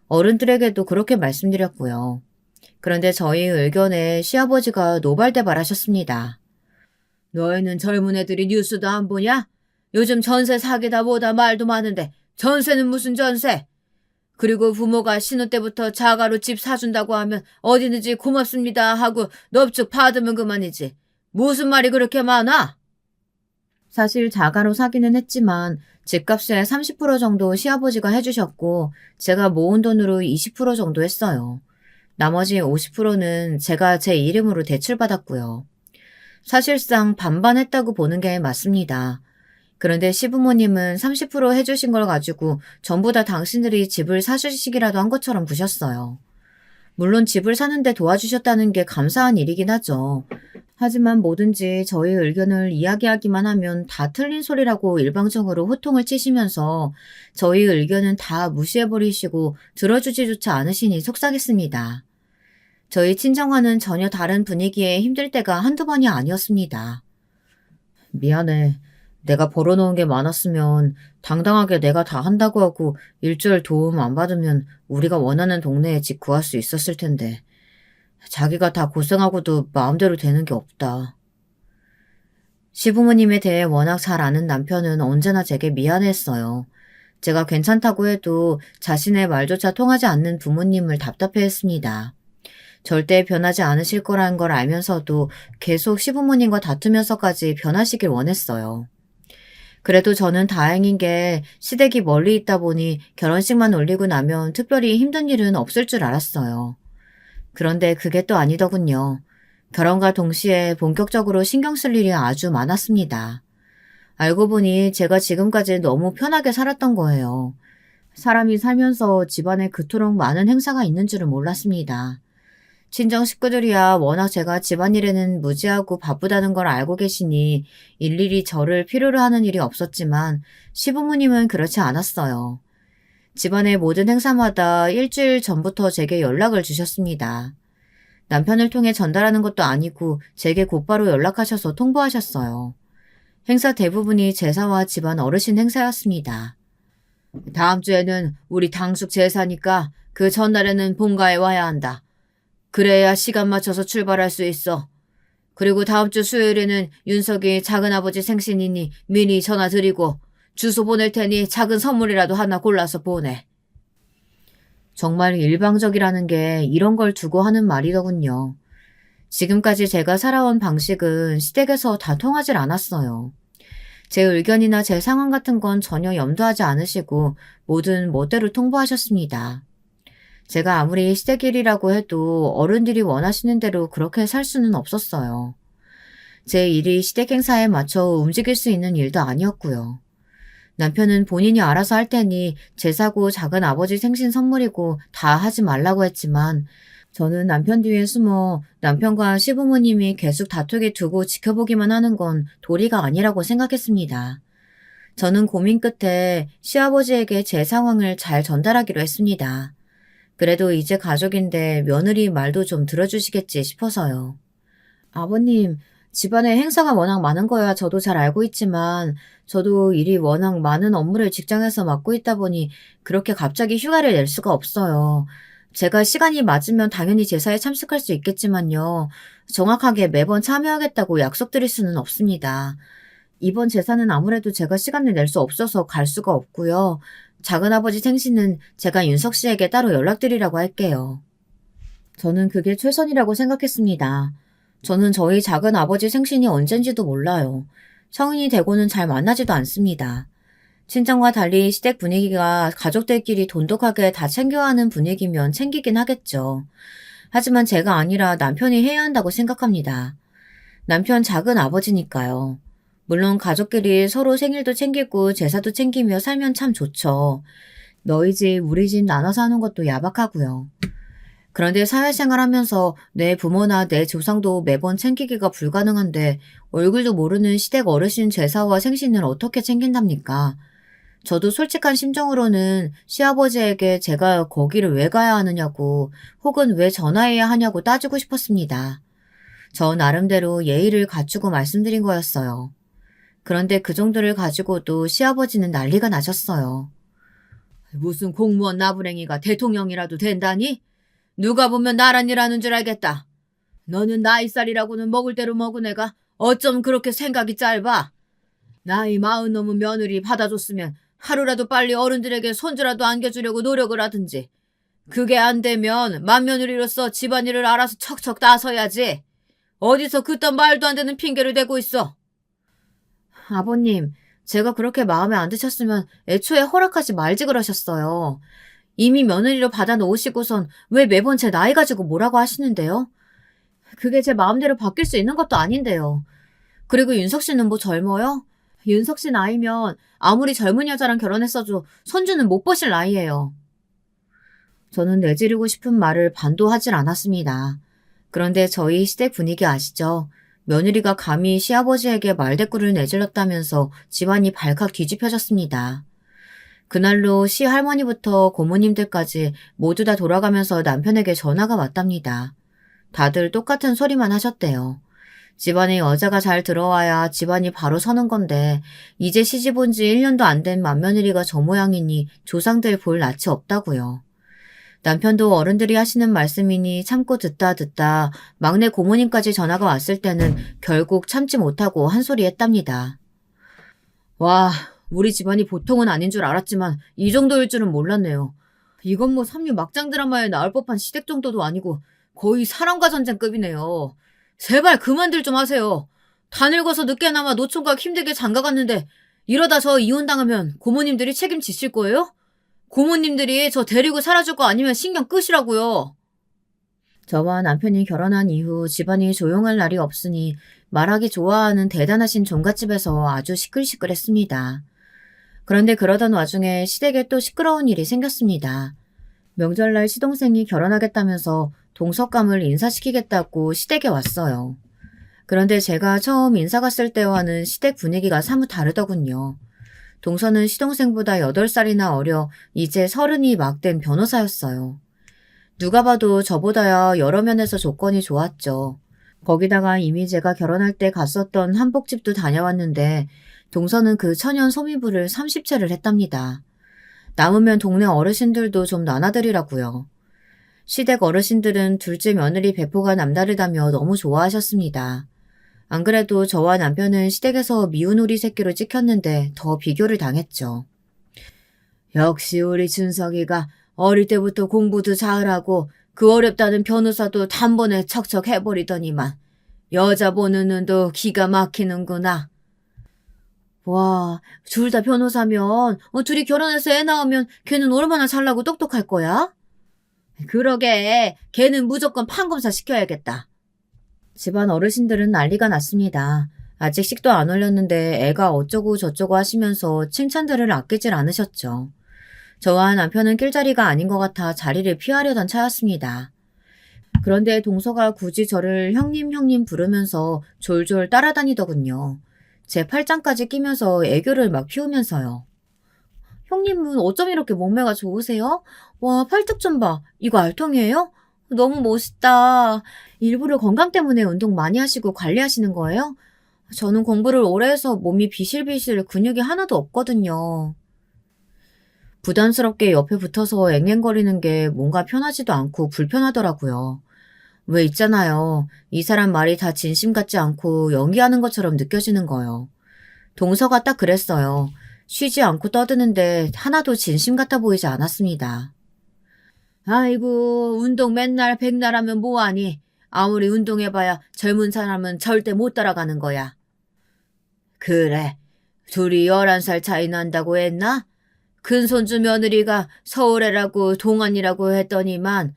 어른들에게도 그렇게 말씀드렸고요. 그런데 저희 의견에 시아버지가 노발대발하셨습니다. 너희는 젊은 애들이 뉴스도 안 보냐? 요즘 전세 사기다 뭐다 말도 많은데 전세는 무슨 전세? 그리고 부모가 신혼 때부터 자가로 집 사준다고 하면 어디든지 고맙습니다 하고 넙죽 받으면 그만이지. 무슨 말이 그렇게 많아? 사실 자가로 사기는 했지만 집값의 30% 정도 시아버지가 해주셨고 제가 모은 돈으로 20% 정도 했어요. 나머지 50%는 제가 제 이름으로 대출받았고요. 사실상 반반 했다고 보는 게 맞습니다. 그런데 시부모님은 30% 해주신 걸 가지고 전부 다 당신들이 집을 사주시기라도 한 것처럼 구셨어요. 물론 집을 사는데 도와주셨다는 게 감사한 일이긴 하죠. 하지만 뭐든지 저희 의견을 이야기하기만 하면 다 틀린 소리라고 일방적으로 호통을 치시면서 저희 의견은 다 무시해버리시고 들어주지조차 않으시니 속상했습니다. 저희 친정과는 전혀 다른 분위기에 힘들 때가 한두 번이 아니었습니다. 미안해. 내가 벌어놓은 게 많았으면 당당하게 내가 다 한다고 하고 일절 도움 안 받으면 우리가 원하는 동네에 집 구할 수 있었을 텐데. 자기가 다 고생하고도 마음대로 되는 게 없다. 시부모님에 대해 워낙 잘 아는 남편은 언제나 제게 미안했어요. 제가 괜찮다고 해도 자신의 말조차 통하지 않는 부모님을 답답해했습니다. 절대 변하지 않으실 거라는 걸 알면서도 계속 시부모님과 다투면서까지 변하시길 원했어요. 그래도 저는 다행인 게 시댁이 멀리 있다 보니 결혼식만 올리고 나면 특별히 힘든 일은 없을 줄 알았어요. 그런데 그게 또 아니더군요. 결혼과 동시에 본격적으로 신경 쓸 일이 아주 많았습니다. 알고 보니 제가 지금까지 너무 편하게 살았던 거예요. 사람이 살면서 집안에 그토록 많은 행사가 있는 줄은 몰랐습니다. 친정 식구들이야 워낙 제가 집안일에는 무지하고 바쁘다는 걸 알고 계시니 일일이 저를 필요로 하는 일이 없었지만 시부모님은 그렇지 않았어요. 집안의 모든 행사마다 일주일 전부터 제게 연락을 주셨습니다. 남편을 통해 전달하는 것도 아니고 제게 곧바로 연락하셔서 통보하셨어요. 행사 대부분이 제사와 집안 어르신 행사였습니다. 다음 주에는 우리 당숙 제사니까 그 전날에는 본가에 와야 한다. 그래야 시간 맞춰서 출발할 수 있어. 그리고 다음 주 수요일에는 윤석이 작은아버지 생신이니 미리 전화 드리고 주소 보낼 테니 작은 선물이라도 하나 골라서 보내. 정말 일방적이라는 게 이런 걸 두고 하는 말이더군요. 지금까지 제가 살아온 방식은 시댁에서 다 통하질 않았어요. 제 의견이나 제 상황 같은 건 전혀 염두하지 않으시고 뭐든 멋대로 통보하셨습니다. 제가 아무리 시댁 일이라고 해도 어른들이 원하시는 대로 그렇게 살 수는 없었어요. 제 일이 시댁 행사에 맞춰 움직일 수 있는 일도 아니었고요. 남편은 본인이 알아서 할 테니 제사고 작은 아버지 생신 선물이고 다 하지 말라고 했지만 저는 남편 뒤에 숨어 남편과 시부모님이 계속 다투게 두고 지켜보기만 하는 건 도리가 아니라고 생각했습니다. 저는 고민 끝에 시아버지에게 제 상황을 잘 전달하기로 했습니다. 그래도 이제 가족인데 며느리 말도 좀 들어주시겠지 싶어서요. 아버님, 집안에 행사가 워낙 많은 거야 저도 잘 알고 있지만 저도 일이 워낙 많은 업무를 직장에서 맡고 있다 보니 그렇게 갑자기 휴가를 낼 수가 없어요. 제가 시간이 맞으면 당연히 제사에 참석할 수 있겠지만요. 정확하게 매번 참여하겠다고 약속드릴 수는 없습니다. 이번 제사는 아무래도 제가 시간을 낼 수 없어서 갈 수가 없고요. 작은아버지 생신은 제가 윤석 씨에게 따로 연락드리라고 할게요. 저는 그게 최선이라고 생각했습니다. 저는 저희 작은아버지 생신이 언젠지도 몰라요. 성인이 되고는 잘 만나지도 않습니다. 친정과 달리 시댁 분위기가 가족들끼리 돈독하게 다 챙겨야 하는 분위기면 챙기긴 하겠죠. 하지만 제가 아니라 남편이 해야 한다고 생각합니다. 남편 작은 아버지니까요. 물론 가족끼리 서로 생일도 챙기고 제사도 챙기며 살면 참 좋죠. 너희 집, 우리 집 나눠서 하는 것도 야박하고요. 그런데 사회생활하면서 내 부모나 내 조상도 매번 챙기기가 불가능한데 얼굴도 모르는 시댁 어르신 제사와 생신을 어떻게 챙긴답니까? 저도 솔직한 심정으로는 시아버지에게 제가 거기를 왜 가야 하느냐고 혹은 왜 전화해야 하냐고 따지고 싶었습니다. 저 나름대로 예의를 갖추고 말씀드린 거였어요. 그런데 그 정도를 가지고도 시아버지는 난리가 나셨어요. 무슨 공무원 나부랭이가 대통령이라도 된다니? 누가 보면 나란일하는 줄 알겠다. 너는 나이살이라고는 먹을 대로 먹은 애가 어쩜 그렇게 생각이 짧아? 나이 40 넘은 며느리 받아줬으면 하루라도 빨리 어른들에게 손주라도 안겨주려고 노력을 하든지. 그게 안 되면 맏며느리로서 집안일을 알아서 척척 나서야지. 어디서 그딴 말도 안 되는 핑계를 대고 있어. 아버님, 제가 그렇게 마음에 안 드셨으면 애초에 허락하지 말지 그러셨어요. 이미 며느리로 받아놓으시고선 왜 매번 제 나이 가지고 뭐라고 하시는데요? 그게 제 마음대로 바뀔 수 있는 것도 아닌데요. 그리고 윤석 씨는 뭐 젊어요? 윤석 씨 나이면 아무리 젊은 여자랑 결혼했어도 손주는 못 보실 나이예요. 저는 내지르고 싶은 말을 반도 하질 않았습니다. 그런데 저희 시댁 분위기 아시죠? 며느리가 감히 시아버지에게 말대꾸를 내질렀다면서 집안이 발칵 뒤집혀졌습니다. 그날로 시할머니부터 고모님들까지 모두 다 돌아가면서 남편에게 전화가 왔답니다. 다들 똑같은 소리만 하셨대요. 집안에 여자가 잘 들어와야 집안이 바로 서는 건데 이제 시집 온 지 1년도 안 된 맏며느리가 저 모양이니 조상들 볼 낯이 없다고요. 남편도 어른들이 하시는 말씀이니 참고 듣다 막내 고모님까지 전화가 왔을 때는 결국 참지 못하고 한 소리 했답니다. 와, 우리 집안이 보통은 아닌 줄 알았지만 이 정도일 줄은 몰랐네요. 이건 뭐 삼류 막장 드라마에 나올 법한 시댁 정도도 아니고 거의 사람과 전쟁급이네요. 제발 그만들 좀 하세요. 다 늙어서 늦게나마 노총각 힘들게 장가갔는데 이러다 저 이혼당하면 고모님들이 책임지실 거예요? 고모님들이 저 데리고 살아줄 거 아니면 신경 끄시라고요. 저와 남편이 결혼한 이후 집안이 조용할 날이 없으니 말하기 좋아하는 대단하신 종갓집에서 아주 시끌시끌했습니다. 그런데 그러던 와중에 시댁에 또 시끄러운 일이 생겼습니다. 명절날 시동생이 결혼하겠다면서 동석감을 인사시키겠다고 시댁에 왔어요. 그런데 제가 처음 인사 갔을 때와는 시댁 분위기가 사뭇 다르더군요. 동서는 시동생보다 8살이나 어려 이제 30이 막 된 변호사였어요. 누가 봐도 저보다야 여러 면에서 조건이 좋았죠. 거기다가 이미 제가 결혼할 때 갔었던 한복집도 다녀왔는데 동서는 그 천연 소미부를 30채를 했답니다. 남으면 동네 어르신들도 좀 나눠드리라고요. 시댁 어르신들은 둘째 며느리 배포가 남다르다며 너무 좋아하셨습니다. 안 그래도 저와 남편은 시댁에서 미운 오리 새끼로 찍혔는데 더 비교를 당했죠. 역시 우리 준석이가 어릴 때부터 공부도 잘하고 그 어렵다는 변호사도 단번에 척척 해버리더니만 여자 보는 눈도 기가 막히는구나. 와, 둘 다 변호사면 둘이 결혼해서 애 낳으면 걔는 얼마나 잘나고 똑똑할 거야? 그러게, 걔는 무조건 판검사 시켜야겠다. 집안 어르신들은 난리가 났습니다. 아직 식도 안 올렸는데 애가 어쩌고 저쩌고 하시면서 칭찬들을 아끼질 않으셨죠. 저와 남편은 낄자리가 아닌 것 같아 자리를 피하려던 차였습니다. 그런데 동서가 굳이 저를 형님 부르면서 졸졸 따라다니더군요. 제 팔짱까지 끼면서 애교를 막 피우면서요. 형님은 어쩜 이렇게 몸매가 좋으세요? 와, 팔뚝 좀 봐. 이거 알통이에요? 너무 멋있다. 일부러 건강 때문에 운동 많이 하시고 관리하시는 거예요? 저는 공부를 오래 해서 몸이 비실비실 근육이 하나도 없거든요. 부담스럽게 옆에 붙어서 앵앵거리는 게 뭔가 편하지도 않고 불편하더라고요. 왜 있잖아요. 이 사람 말이 다 진심 같지 않고 연기하는 것처럼 느껴지는 거요. 동서가 딱 그랬어요. 쉬지 않고 떠드는데 하나도 진심 같아 보이지 않았습니다. 아이고, 운동 맨날 백날 하면 뭐하니? 아무리 운동해봐야 젊은 사람은 절대 못 따라가는 거야. 그래, 둘이 11살 차이 난다고 했나? 큰손주 며느리가 서울애라고 동안이라고 했더니만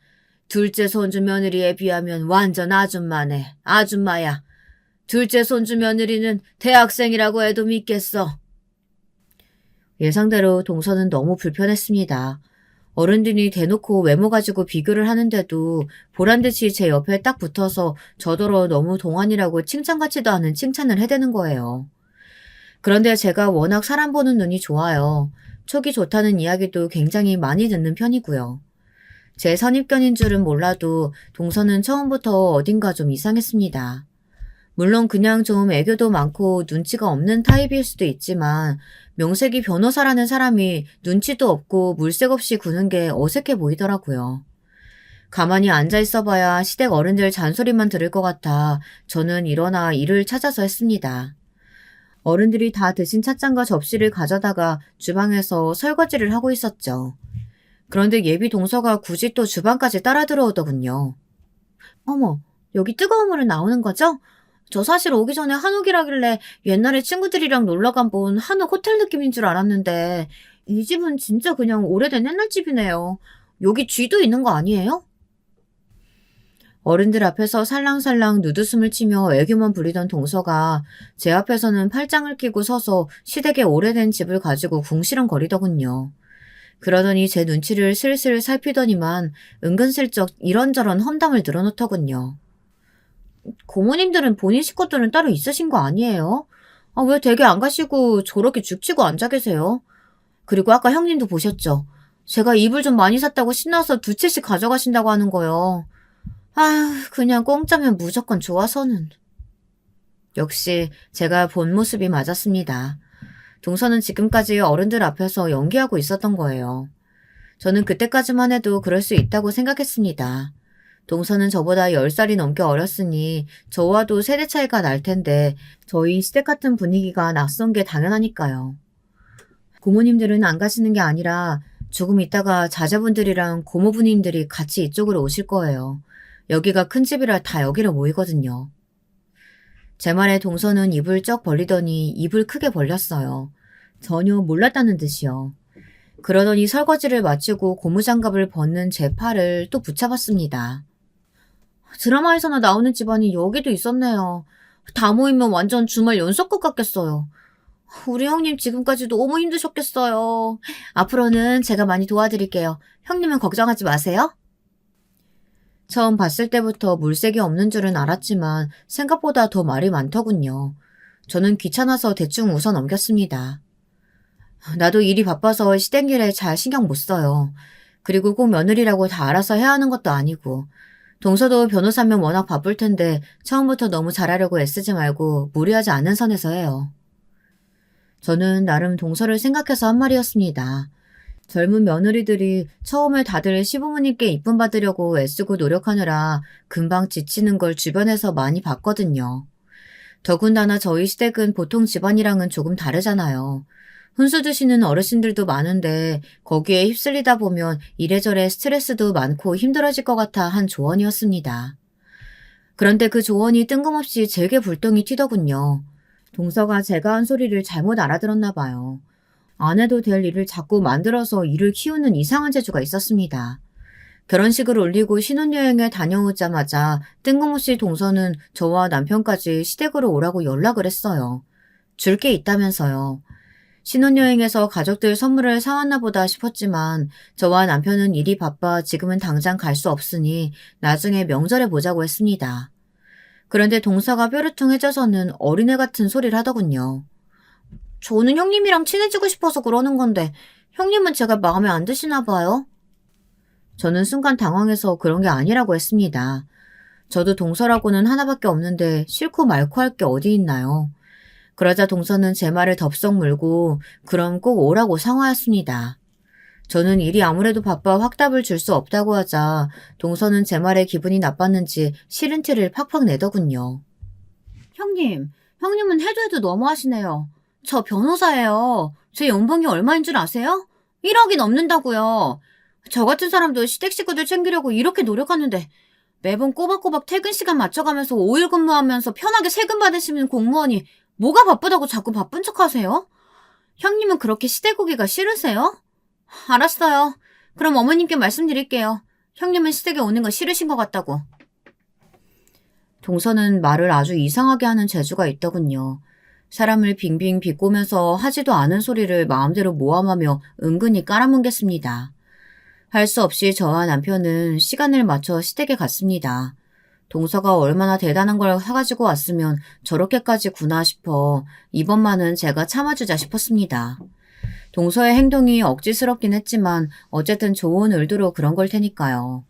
둘째 손주 며느리에 비하면 완전 아줌마네. 아줌마야. 둘째 손주 며느리는 대학생이라고 해도 믿겠어. 예상대로 동서는 너무 불편했습니다. 어른들이 대놓고 외모 가지고 비교를 하는데도 보란듯이 제 옆에 딱 붙어서 저더러 너무 동안이라고 칭찬 같지도 않은 칭찬을 해대는 거예요. 그런데 제가 워낙 사람 보는 눈이 좋아요. 촉이 좋다는 이야기도 굉장히 많이 듣는 편이고요. 제 선입견인 줄은 몰라도 동서는 처음부터 어딘가 좀 이상했습니다. 물론 그냥 좀 애교도 많고 눈치가 없는 타입일 수도 있지만 명색이 변호사라는 사람이 눈치도 없고 물색 없이 구는 게 어색해 보이더라고요. 가만히 앉아 있어봐야 시댁 어른들 잔소리만 들을 것 같아 저는 일어나 일을 찾아서 했습니다. 어른들이 다 드신 찻잔과 접시를 가져다가 주방에서 설거지를 하고 있었죠. 그런데 예비 동서가 굳이 또 주방까지 따라 들어오더군요. 어머, 여기 뜨거운 물은 나오는 거죠? 저 사실 오기 전에 한옥이라길래 옛날에 친구들이랑 놀러 간 본 한옥 호텔 느낌인 줄 알았는데 이 집은 진짜 그냥 오래된 옛날 집이네요. 여기 쥐도 있는 거 아니에요? 어른들 앞에서 살랑살랑 누드숨을 치며 애교만 부리던 동서가 제 앞에서는 팔짱을 끼고 서서 시댁의 오래된 집을 가지고 궁시렁거리더군요. 그러더니 제 눈치를 슬슬 살피더니만 은근슬쩍 이런저런 험담을 늘어놓더군요. 고모님들은 본인 식구들은 따로 있으신 거 아니에요? 아, 왜 댁에 안 가시고 저렇게 죽치고 앉아 계세요? 그리고 아까 형님도 보셨죠? 제가 이불 좀 많이 샀다고 신나서 2채씩 가져가신다고 하는 거요. 아휴, 그냥 공짜면 무조건 좋아서는. 역시 제가 본 모습이 맞았습니다. 동서는 지금까지 어른들 앞에서 연기하고 있었던 거예요. 저는 그때까지만 해도 그럴 수 있다고 생각했습니다. 동서는 저보다 10살이 넘게 어렸으니 저와도 세대 차이가 날 텐데 저희 시댁 같은 분위기가 낯선 게 당연하니까요. 고모님들은 안 가시는 게 아니라 조금 있다가 자제분들이랑 고모부님들이 같이 이쪽으로 오실 거예요. 여기가 큰 집이라 다 여기로 모이거든요. 제 말에 동서는 입을 쩍 벌리더니 입을 크게 벌렸어요. 전혀 몰랐다는 듯이요. 그러더니 설거지를 마치고 고무장갑을 벗는 제 팔을 또 붙잡았습니다. 드라마에서나 나오는 집안이 여기도 있었네요. 다 모이면 완전 주말 연속극 같겠어요. 우리 형님 지금까지 너무 힘드셨겠어요. 앞으로는 제가 많이 도와드릴게요. 형님은 걱정하지 마세요. 처음 봤을 때부터 물색이 없는 줄은 알았지만 생각보다 더 말이 많더군요. 저는 귀찮아서 대충 웃어 넘겼습니다. 나도 일이 바빠서 시댁 일에 잘 신경 못 써요. 그리고 꼭 며느리라고 다 알아서 해야 하는 것도 아니고. 동서도 변호사면 워낙 바쁠 텐데 처음부터 너무 잘하려고 애쓰지 말고 무리하지 않은 선에서 해요. 저는 나름 동서를 생각해서 한 말이었습니다. 젊은 며느리들이 처음에 다들 시부모님께 이쁨 받으려고 애쓰고 노력하느라 금방 지치는 걸 주변에서 많이 봤거든요. 더군다나 저희 시댁은 보통 집안이랑은 조금 다르잖아요. 훈수 두시는 어르신들도 많은데 거기에 휩쓸리다 보면 이래저래 스트레스도 많고 힘들어질 것 같아 한 조언이었습니다. 그런데 그 조언이 뜬금없이 제게 불똥이 튀더군요. 동서가 제가 한 소리를 잘못 알아들었나 봐요. 안 해도 될 일을 자꾸 만들어서 일을 키우는 이상한 재주가 있었습니다. 결혼식을 올리고 신혼여행에 다녀오자마자 뜬금없이 동서는 저와 남편까지 시댁으로 오라고 연락을 했어요. 줄 게 있다면서요. 신혼여행에서 가족들 선물을 사왔나 보다 싶었지만 저와 남편은 일이 바빠 지금은 당장 갈 수 없으니 나중에 명절에 보자고 했습니다. 그런데 동서가 뾰루퉁해져서는 어린애 같은 소리를 하더군요. 저는 형님이랑 친해지고 싶어서 그러는 건데 형님은 제가 마음에 안 드시나 봐요? 저는 순간 당황해서 그런 게 아니라고 했습니다. 저도 동서라고는 하나밖에 없는데 싫고 말고 할 게 어디 있나요? 그러자 동서는 제 말을 덥석 물고 그럼 꼭 오라고 상화했습니다. 저는 일이 아무래도 바빠 확답을 줄 수 없다고 하자 동서는 제 말에 기분이 나빴는지 싫은 티를 팍팍 내더군요. 형님은 해도 해도 너무하시네요. 저 변호사예요. 제 연봉이 얼마인 줄 아세요? 1억이 넘는다고요. 저 같은 사람도 시댁 식구들 챙기려고 이렇게 노력하는데 매번 꼬박꼬박 퇴근 시간 맞춰가면서 5일 근무하면서 편하게 세금 받으시는 공무원이 뭐가 바쁘다고 자꾸 바쁜 척 하세요? 형님은 그렇게 시댁 오기가 싫으세요? 알았어요. 그럼 어머님께 말씀드릴게요. 형님은 시댁에 오는 거 싫으신 것 같다고. 동서는 말을 아주 이상하게 하는 재주가 있더군요. 사람을 빙빙 비꼬면서 하지도 않은 소리를 마음대로 모함하며 은근히 깔아뭉갰습니다. 할 수 없이 저와 남편은 시간을 맞춰 시댁에 갔습니다. 동서가 얼마나 대단한 걸 사가지고 왔으면 저렇게까지 구나 싶어 이번만은 제가 참아주자 싶었습니다. 동서의 행동이 억지스럽긴 했지만 어쨌든 좋은 의도로 그런 걸 테니까요.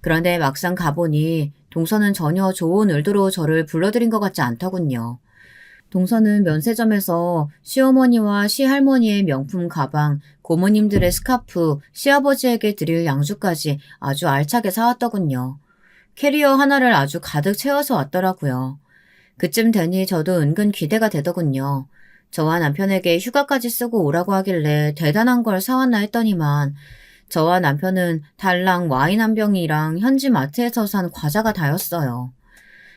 그런데 막상 가보니 동서는 전혀 좋은 의도로 저를 불러들인 것 같지 않더군요. 동서는 면세점에서 시어머니와 시할머니의 명품 가방, 고모님들의 스카프, 시아버지에게 드릴 양주까지 아주 알차게 사왔더군요. 캐리어 하나를 아주 가득 채워서 왔더라고요. 그쯤 되니 저도 은근 기대가 되더군요. 저와 남편에게 휴가까지 쓰고 오라고 하길래 대단한 걸 사왔나 했더니만 저와 남편은 달랑 와인 한 병이랑 현지 마트에서 산 과자가 다였어요.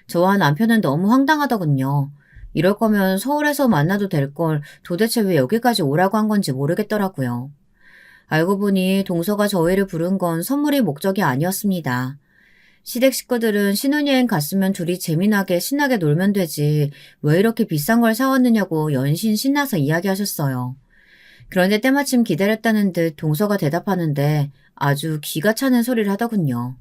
저와 남편은 너무 황당하더군요. 이럴 거면 서울에서 만나도 될 걸 도대체 왜 여기까지 오라고 한 건지 모르겠더라고요. 알고 보니 동서가 저희를 부른 건 선물이 목적이 아니었습니다. 시댁 식구들은 신혼여행 갔으면 둘이 재미나게 신나게 놀면 되지 왜 이렇게 비싼 걸 사왔느냐고 연신 신나서 이야기하셨어요. 그런데 때마침 기다렸다는 듯 동서가 대답하는데 아주 기가 차는 소리를 하더군요.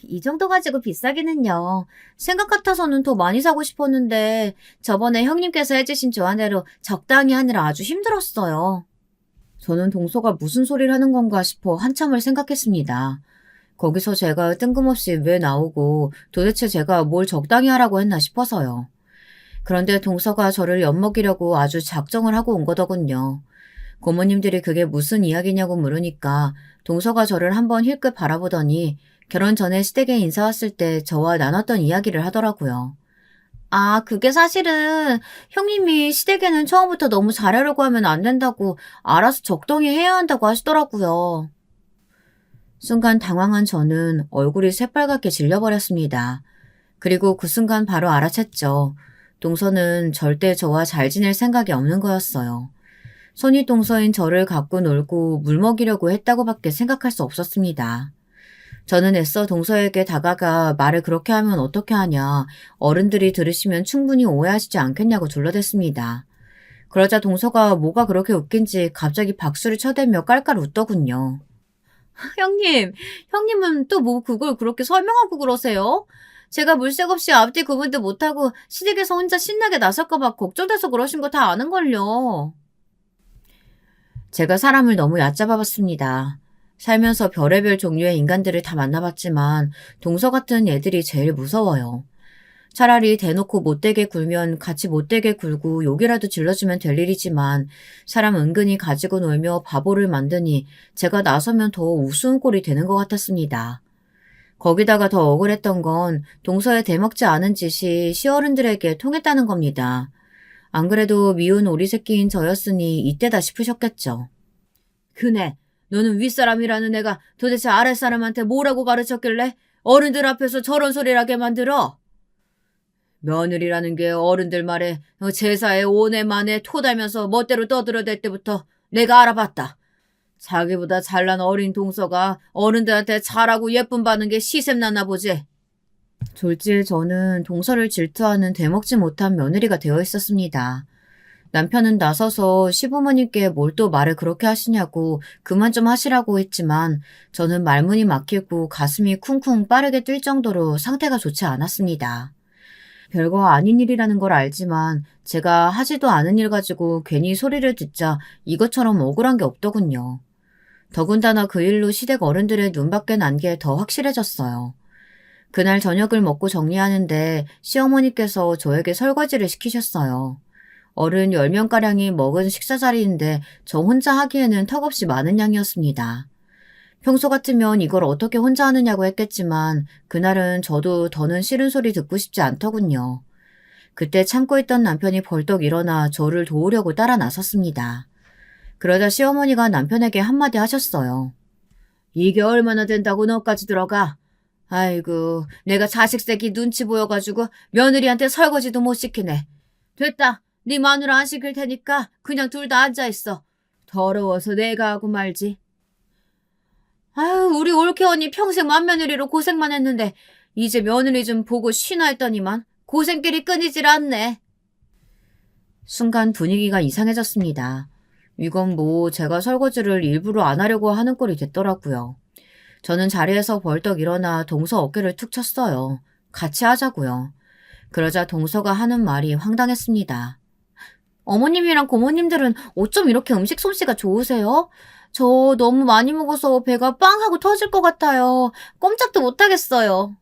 이 정도 가지고 비싸기는요. 생각 같아서는 더 많이 사고 싶었는데 저번에 형님께서 해주신 조언대로 적당히 하느라 아주 힘들었어요. 저는 동서가 무슨 소리를 하는 건가 싶어 한참을 생각했습니다. 거기서 제가 뜬금없이 왜 나오고 도대체 제가 뭘 적당히 하라고 했나 싶어서요. 그런데 동서가 저를 엿먹이려고 아주 작정을 하고 온 거더군요. 고모님들이 그게 무슨 이야기냐고 물으니까 동서가 저를 한번 힐끗 바라보더니 결혼 전에 시댁에 인사 왔을 때 저와 나눴던 이야기를 하더라고요. 아, 그게 사실은 형님이 시댁에는 처음부터 너무 잘하려고 하면 안 된다고 알아서 적당히 해야 한다고 하시더라고요. 순간 당황한 저는 얼굴이 새빨갛게 질려버렸습니다. 그리고 그 순간 바로 알아챘죠. 동서는 절대 저와 잘 지낼 생각이 없는 거였어요. 손이 동서인 저를 갖고 놀고 물먹이려고 했다고밖에 생각할 수 없었습니다. 저는 애써 동서에게 다가가 말을 그렇게 하면 어떻게 하냐, 어른들이 들으시면 충분히 오해하시지 않겠냐고 둘러댔습니다. 그러자 동서가 뭐가 그렇게 웃긴지 갑자기 박수를 쳐대며 깔깔 웃더군요. 형님은 또 뭐 그걸 그렇게 설명하고 그러세요? 제가 물색 없이 앞뒤 구분도 못하고 시댁에서 혼자 신나게 나설까봐 걱정돼서 그러신 거 다 아는걸요. 제가 사람을 너무 얕잡아봤습니다. 살면서 별의별 종류의 인간들을 다 만나봤지만 동서 같은 애들이 제일 무서워요. 차라리 대놓고 못되게 굴면 같이 못되게 굴고 욕이라도 질러주면 될 일이지만 사람 은근히 가지고 놀며 바보를 만드니 제가 나서면 더 우스운 꼴이 되는 것 같았습니다. 거기다가 더 억울했던 건 동서에 대먹지 않은 짓이 시어른들에게 통했다는 겁니다. 안 그래도 미운 오리 새끼인 저였으니 이때다 싶으셨겠죠. 그네, 너는 윗사람이라는 애가 도대체 아랫사람한테 뭐라고 가르쳤길래 어른들 앞에서 저런 소리를 하게 만들어? 며느리라는 게 어른들 말에 제사에 오내 만에 토달면서 멋대로 떠들어댈 때부터 내가 알아봤다. 자기보다 잘난 어린 동서가 어른들한테 잘하고 예쁨 받는 게 시샘났나 보지. 졸지에 저는 동서를 질투하는 되먹지 못한 며느리가 되어 있었습니다. 남편은 나서서 시부모님께 뭘 또 말을 그렇게 하시냐고 그만 좀 하시라고 했지만 저는 말문이 막히고 가슴이 쿵쿵 빠르게 뛸 정도로 상태가 좋지 않았습니다. 별거 아닌 일이라는 걸 알지만 제가 하지도 않은 일 가지고 괜히 소리를 듣자 이것처럼 억울한 게 없더군요. 더군다나 그 일로 시댁 어른들의 눈밖에 난 게 더 확실해졌어요. 그날 저녁을 먹고 정리하는데 시어머니께서 저에게 설거지를 시키셨어요. 어른 10명가량이 먹은 식사 자리인데 저 혼자 하기에는 턱없이 많은 양이었습니다. 평소 같으면 이걸 어떻게 혼자 하느냐고 했겠지만 그날은 저도 더는 싫은 소리 듣고 싶지 않더군요. 그때 참고 있던 남편이 벌떡 일어나 저를 도우려고 따라 나섰습니다. 그러자 시어머니가 남편에게 한마디 하셨어요. 이게 얼마나 된다고 너까지 들어가? 아이고, 내가 자식 새끼 눈치 보여가지고 며느리한테 설거지도 못 시키네. 됐다. 네 마누라 안 시킬 테니까 그냥 둘 다 앉아있어. 더러워서 내가 하고 말지. 아유, 우리 올케 언니 평생 맏며느리로 고생만 했는데 이제 며느리 좀 보고 쉬나 했더니만 고생길이 끊이질 않네. 순간 분위기가 이상해졌습니다. 이건 뭐 제가 설거지를 일부러 안 하려고 하는 꼴이 됐더라고요. 저는 자리에서 벌떡 일어나 동서 어깨를 툭 쳤어요. 같이 하자고요. 그러자 동서가 하는 말이 황당했습니다. 어머님이랑 고모님들은 어쩜 이렇게 음식 솜씨가 좋으세요? 저 너무 많이 먹어서 배가 빵 하고 터질 것 같아요. 꼼짝도 못하겠어요.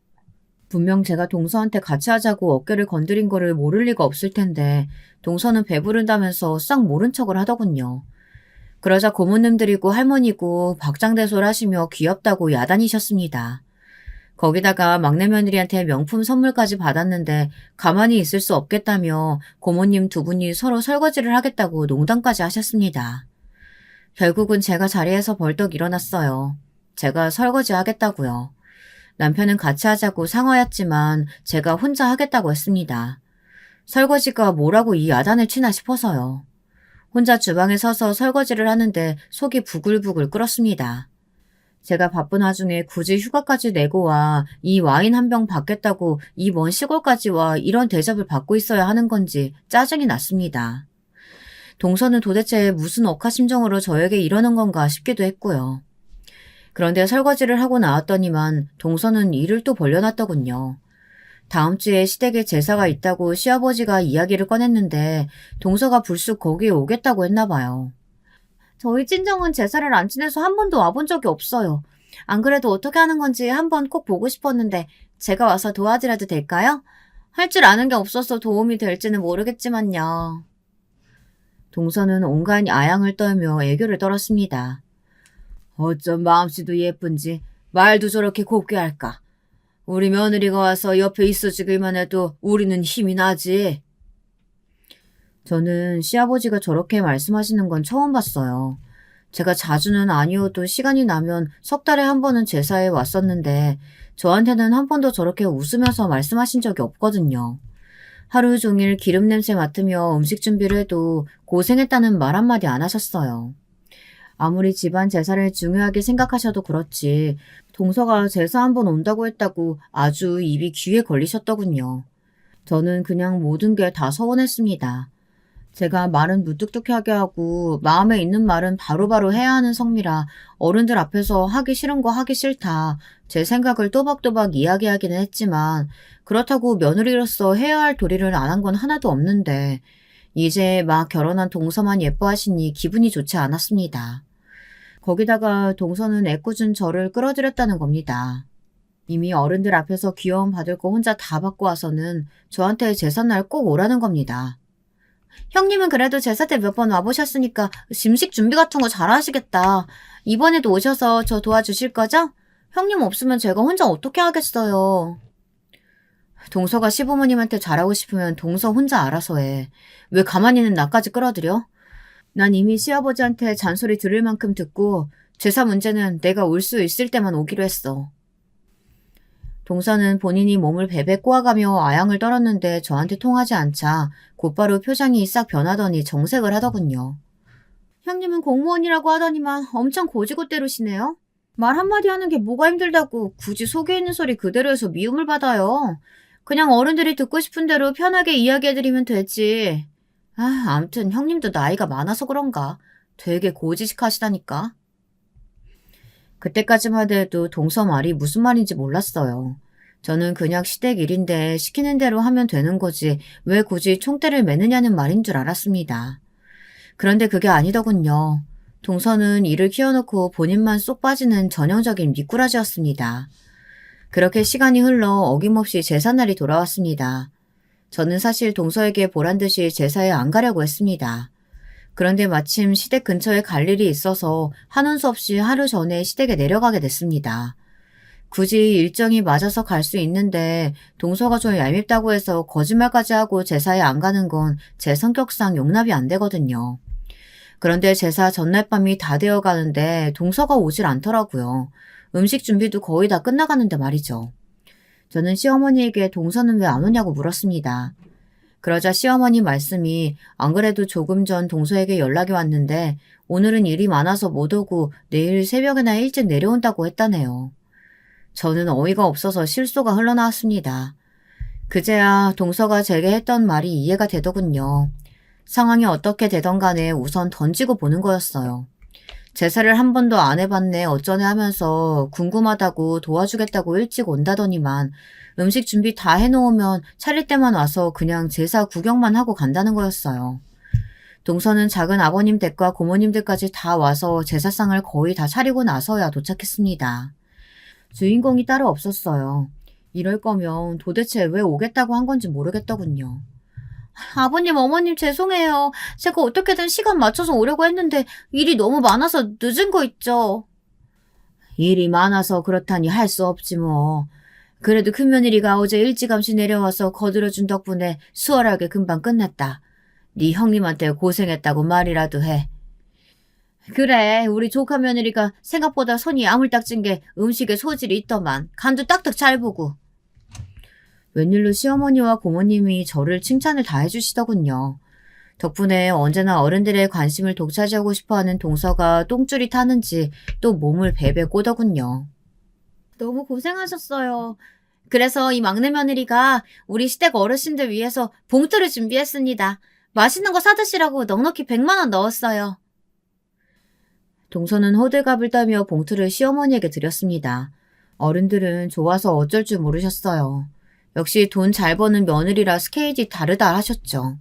분명 제가 동서한테 같이 하자고 어깨를 건드린 거를 모를 리가 없을 텐데 동서는 배부른다면서 싹 모른 척을 하더군요. 그러자 고모님들이고 할머니고 박장대소를 하시며 귀엽다고 야단이셨습니다. 거기다가 막내 며느리한테 명품 선물까지 받았는데 가만히 있을 수 없겠다며 고모님 두 분이 서로 설거지를 하겠다고 농담까지 하셨습니다. 결국은 제가 자리에서 벌떡 일어났어요. 제가 설거지 하겠다고요. 남편은 같이 하자고 상하였지만 제가 혼자 하겠다고 했습니다. 설거지가 뭐라고 이 야단을 치나 싶어서요. 혼자 주방에 서서 설거지를 하는데 속이 부글부글 끓었습니다. 제가 바쁜 와중에 굳이 휴가까지 내고 와 이 와인 한 병 받겠다고 이 먼 시골까지 와 이런 대접을 받고 있어야 하는 건지 짜증이 났습니다. 동서는 도대체 무슨 억하심정으로 저에게 이러는 건가 싶기도 했고요. 그런데 설거지를 하고 나왔더니만 동서는 일을 또 벌려놨더군요. 다음 주에 시댁에 제사가 있다고 시아버지가 이야기를 꺼냈는데 동서가 불쑥 거기에 오겠다고 했나 봐요. 저희 친정은 제사를 안 지내서 한 번도 와본 적이 없어요. 안 그래도 어떻게 하는 건지 한번 꼭 보고 싶었는데 제가 와서 도와드려도 될까요? 할 줄 아는 게 없어서 도움이 될지는 모르겠지만요. 동서는 온갖 아양을 떨며 애교를 떨었습니다. 어쩜 마음씨도 예쁜지 말도 저렇게 곱게 할까. 우리 며느리가 와서 옆에 있어주기만 해도 우리는 힘이 나지. 저는 시아버지가 저렇게 말씀하시는 건 처음 봤어요. 제가 자주는 아니어도 시간이 나면 석 달에 한 번은 제사에 왔었는데 저한테는 한 번도 저렇게 웃으면서 말씀하신 적이 없거든요. 하루 종일 기름 냄새 맡으며 음식 준비를 해도 고생했다는 말 한마디 안 하셨어요. 아무리 집안 제사를 중요하게 생각하셔도 그렇지 동서가 제사 한 번 온다고 했다고 아주 입이 귀에 걸리셨더군요. 저는 그냥 모든 게 다 서운했습니다. 제가 말은 무뚝뚝하게 하고 마음에 있는 말은 바로바로 해야 하는 성미라 어른들 앞에서 하기 싫은 거 하기 싫다. 제 생각을 또박또박 이야기하기는 했지만 그렇다고 며느리로서 해야 할 도리를 안 한 건 하나도 없는데 이제 막 결혼한 동서만 예뻐하시니 기분이 좋지 않았습니다. 거기다가 동서는 애꿎은 저를 끌어들였다는 겁니다. 이미 어른들 앞에서 귀여움 받을 거 혼자 다 받고 와서는 저한테 제삿날 꼭 오라는 겁니다. 형님은 그래도 제사 때 몇 번 와보셨으니까 음식 준비 같은 거 잘하시겠다. 이번에도 오셔서 저 도와주실 거죠? 형님 없으면 제가 혼자 어떻게 하겠어요. 동서가 시부모님한테 잘하고 싶으면 동서 혼자 알아서 해. 왜 가만히 있는 나까지 끌어들여? 난 이미 시아버지한테 잔소리 들을 만큼 듣고 제사 문제는 내가 올 수 있을 때만 오기로 했어. 동서는 본인이 몸을 베베 꼬아가며 아양을 떨었는데 저한테 통하지 않자 곧바로 표정이 싹 변하더니 정색을 하더군요. 형님은 공무원이라고 하더니만 엄청 고지고대로시네요. 말 한마디 하는 게 뭐가 힘들다고 굳이 속에 있는 소리 그대로 해서 미움을 받아요. 그냥 어른들이 듣고 싶은 대로 편하게 이야기해드리면 되지. 암튼 형님도 나이가 많아서 그런가. 되게 고지식하시다니까. 그때까지만 해도 동서 말이 무슨 말인지 몰랐어요. 저는 그냥 시댁 일인데 시키는 대로 하면 되는 거지 왜 굳이 총대를 매느냐는 말인 줄 알았습니다. 그런데 그게 아니더군요. 동서는 일을 키워놓고 본인만 쏙 빠지는 전형적인 미꾸라지였습니다. 그렇게 시간이 흘러 어김없이 제사날이 돌아왔습니다. 저는 사실 동서에게 보란듯이 제사에 안 가려고 했습니다. 그런데 마침 시댁 근처에 갈 일이 있어서 한운 수 없이 하루 전에 시댁에 내려가게 됐습니다. 굳이 일정이 맞아서 갈 수 있는데 동서가 좀 얄밉다고 해서 거짓말까지 하고 제사에 안 가는 건 제 성격상 용납이 안 되거든요. 그런데 제사 전날 밤이 다 되어 가는데 동서가 오질 않더라고요. 음식 준비도 거의 다 끝나가는데 말이죠. 저는 시어머니에게 동서는 왜 안 오냐고 물었습니다. 그러자 시어머니 말씀이 안 그래도 조금 전 동서에게 연락이 왔는데 오늘은 일이 많아서 못 오고 내일 새벽에나 일찍 내려온다고 했다네요. 저는 어이가 없어서 실소가 흘러나왔습니다. 그제야 동서가 제게 했던 말이 이해가 되더군요. 상황이 어떻게 되던 간에 우선 던지고 보는 거였어요. 제사를 한 번도 안 해봤네 어쩌네 하면서 궁금하다고 도와주겠다고 일찍 온다더니만 음식 준비 다 해놓으면 차릴 때만 와서 그냥 제사 구경만 하고 간다는 거였어요. 동서는 작은 아버님 댁과 고모님들까지 다 와서 제사상을 거의 다 차리고 나서야 도착했습니다. 주인공이 따로 없었어요. 이럴 거면 도대체 왜 오겠다고 한 건지 모르겠더군요. 아버님, 어머님 죄송해요. 제가 어떻게든 시간 맞춰서 오려고 했는데 일이 너무 많아서 늦은 거 있죠. 일이 많아서 그렇다니 할 수 없지 뭐. 그래도 큰며느리가 어제 일찌감치 내려와서 거들어준 덕분에 수월하게 금방 끝났다. 네 형님한테 고생했다고 말이라도 해. 그래, 우리 조카 며느리가 생각보다 손이 야물딱진 게 음식에 소질이 있더만. 간도 딱딱 잘 보고. 웬일로 시어머니와 고모님이 저를 칭찬을 다 해주시더군요. 덕분에 언제나 어른들의 관심을 독차지하고 싶어하는 동서가 똥줄이 타는지 또 몸을 베베 꼬더군요. 너무 고생하셨어요. 그래서 이 막내 며느리가 우리 시댁 어르신들 위해서 봉투를 준비했습니다. 맛있는 거 사드시라고 넉넉히 100만 원 넣었어요. 동서는 호들갑을 떨며 봉투를 시어머니에게 드렸습니다. 어른들은 좋아서 어쩔 줄 모르셨어요. 역시 돈 잘 버는 며느리라 스케일이 다르다 하셨죠.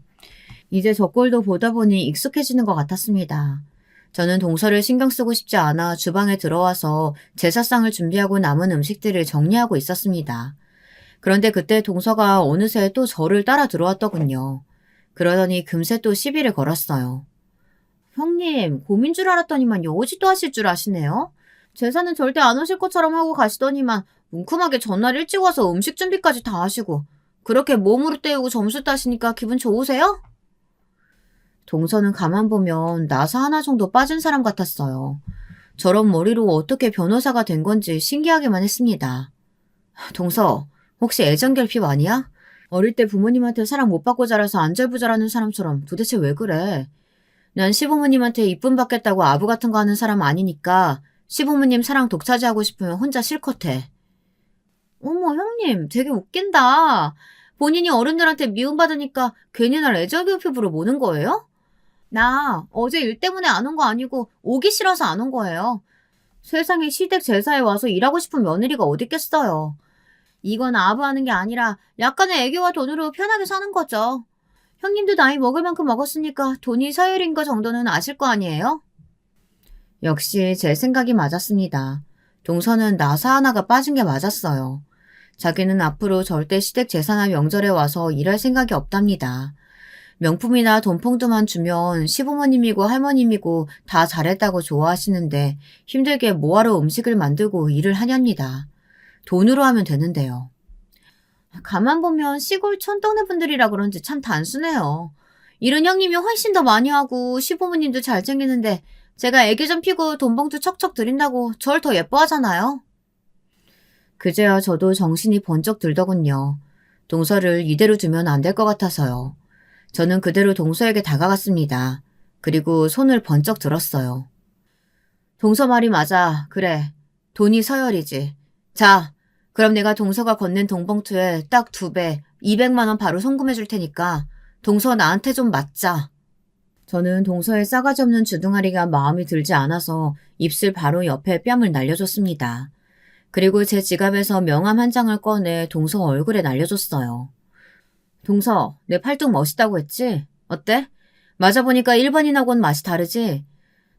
이제 저 꼴도 보다 보니 익숙해지는 것 같았습니다. 저는 동서를 신경 쓰고 싶지 않아 주방에 들어와서 제사상을 준비하고 남은 음식들을 정리하고 있었습니다. 그런데 그때 동서가 어느새 또 저를 따라 들어왔더군요. 그러더니 금세 또 시비를 걸었어요. 형님, 곰인 줄 알았더니만 여우짓도 하실 줄 아시네요? 제사는 절대 안 오실 것처럼 하고 가시더니만 뭉큼하게 전날 일찍 와서 음식 준비까지 다 하시고 그렇게 몸으로 때우고 점수 따시니까 기분 좋으세요? 동서는 가만 보면 나사 하나 정도 빠진 사람 같았어요. 저런 머리로 어떻게 변호사가 된 건지 신기하기만 했습니다. 동서, 혹시 애정결핍 아니야? 어릴 때 부모님한테 사랑 못 받고 자라서 안절부절하는 사람처럼 도대체 왜 그래? 난 시부모님한테 이쁨 받겠다고 아부 같은 거 하는 사람 아니니까 시부모님 사랑 독차지하고 싶으면 혼자 실컷 해. 어머, 형님, 되게 웃긴다. 본인이 어른들한테 미움받으니까 괜히 날 애정결핍으로 모는 거예요? 나 어제 일 때문에 안 온 거 아니고 오기 싫어서 안 온 거예요. 세상에 시댁 제사에 와서 일하고 싶은 며느리가 어딨겠어요. 이건 아부하는 게 아니라 약간의 애교와 돈으로 편하게 사는 거죠. 형님도 나이 먹을 만큼 먹었으니까 돈이 서열인 거 정도는 아실 거 아니에요? 역시 제 생각이 맞았습니다. 동서는 나사 하나가 빠진 게 맞았어요. 자기는 앞으로 절대 시댁 제사나 명절에 와서 일할 생각이 없답니다. 명품이나 돈봉투만 주면 시부모님이고 할머님이고 다 잘했다고 좋아하시는데 힘들게 뭐하러 음식을 만들고 일을 하렵니다. 돈으로 하면 되는데요. 가만 보면 시골 촌동네 분들이라 그런지 참 단순해요. 일은 형님이 훨씬 더 많이 하고 시부모님도 잘 챙기는데 제가 애기 좀 피고 돈봉투 척척 드린다고 절 더 예뻐하잖아요. 그제야 저도 정신이 번쩍 들더군요. 동서를 이대로 두면 안 될 것 같아서요. 저는 그대로 동서에게 다가갔습니다. 그리고 손을 번쩍 들었어요. 동서 말이 맞아. 그래. 돈이 서열이지. 자, 그럼 내가 동서가 건넨 돈봉투에 딱 2배, 200만 원 바로 송금해 줄 테니까 동서 나한테 좀 맞자. 저는 동서의 싸가지 없는 주둥아리가 마음에 들지 않아서 입술 바로 옆에 뺨을 날려줬습니다. 그리고 제 지갑에서 명함 한 장을 꺼내 동서 얼굴에 날려줬어요. 동서, 내 팔뚝 멋있다고 했지? 어때? 맞아보니까 일반인하고는 맛이 다르지?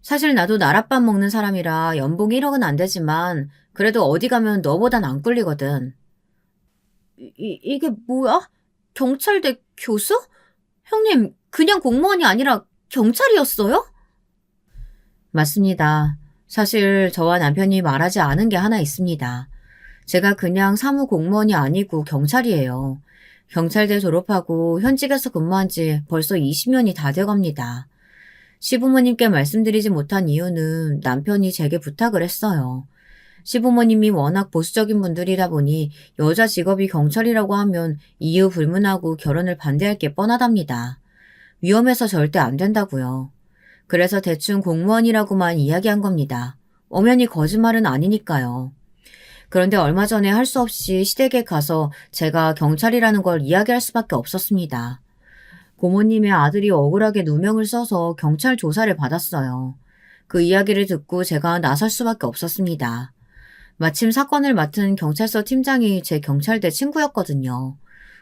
사실 나도 나랏밥 먹는 사람이라 연봉 1억은 안 되지만 그래도 어디 가면 너보단 안 꿀리거든. 이게 뭐야? 경찰대 교수? 형님, 그냥 공무원이 아니라 경찰이었어요? 맞습니다. 사실 저와 남편이 말하지 않은 게 하나 있습니다. 제가 그냥 사무 공무원이 아니고 경찰이에요. 경찰대 졸업하고 현직에서 근무한 지 벌써 20년이 다 돼갑니다. 시부모님께 말씀드리지 못한 이유는 남편이 제게 부탁을 했어요. 시부모님이 워낙 보수적인 분들이다 보니 여자 직업이 경찰이라고 하면 이유 불문하고 결혼을 반대할 게 뻔하답니다. 위험해서 절대 안 된다고요. 그래서 대충 공무원이라고만 이야기한 겁니다. 엄연히 거짓말은 아니니까요. 그런데 얼마 전에 할 수 없이 시댁에 가서 제가 경찰이라는 걸 이야기할 수밖에 없었습니다. 고모님의 아들이 억울하게 누명을 써서 경찰 조사를 받았어요. 그 이야기를 듣고 제가 나설 수밖에 없었습니다. 마침 사건을 맡은 경찰서 팀장이 제 경찰대 친구였거든요.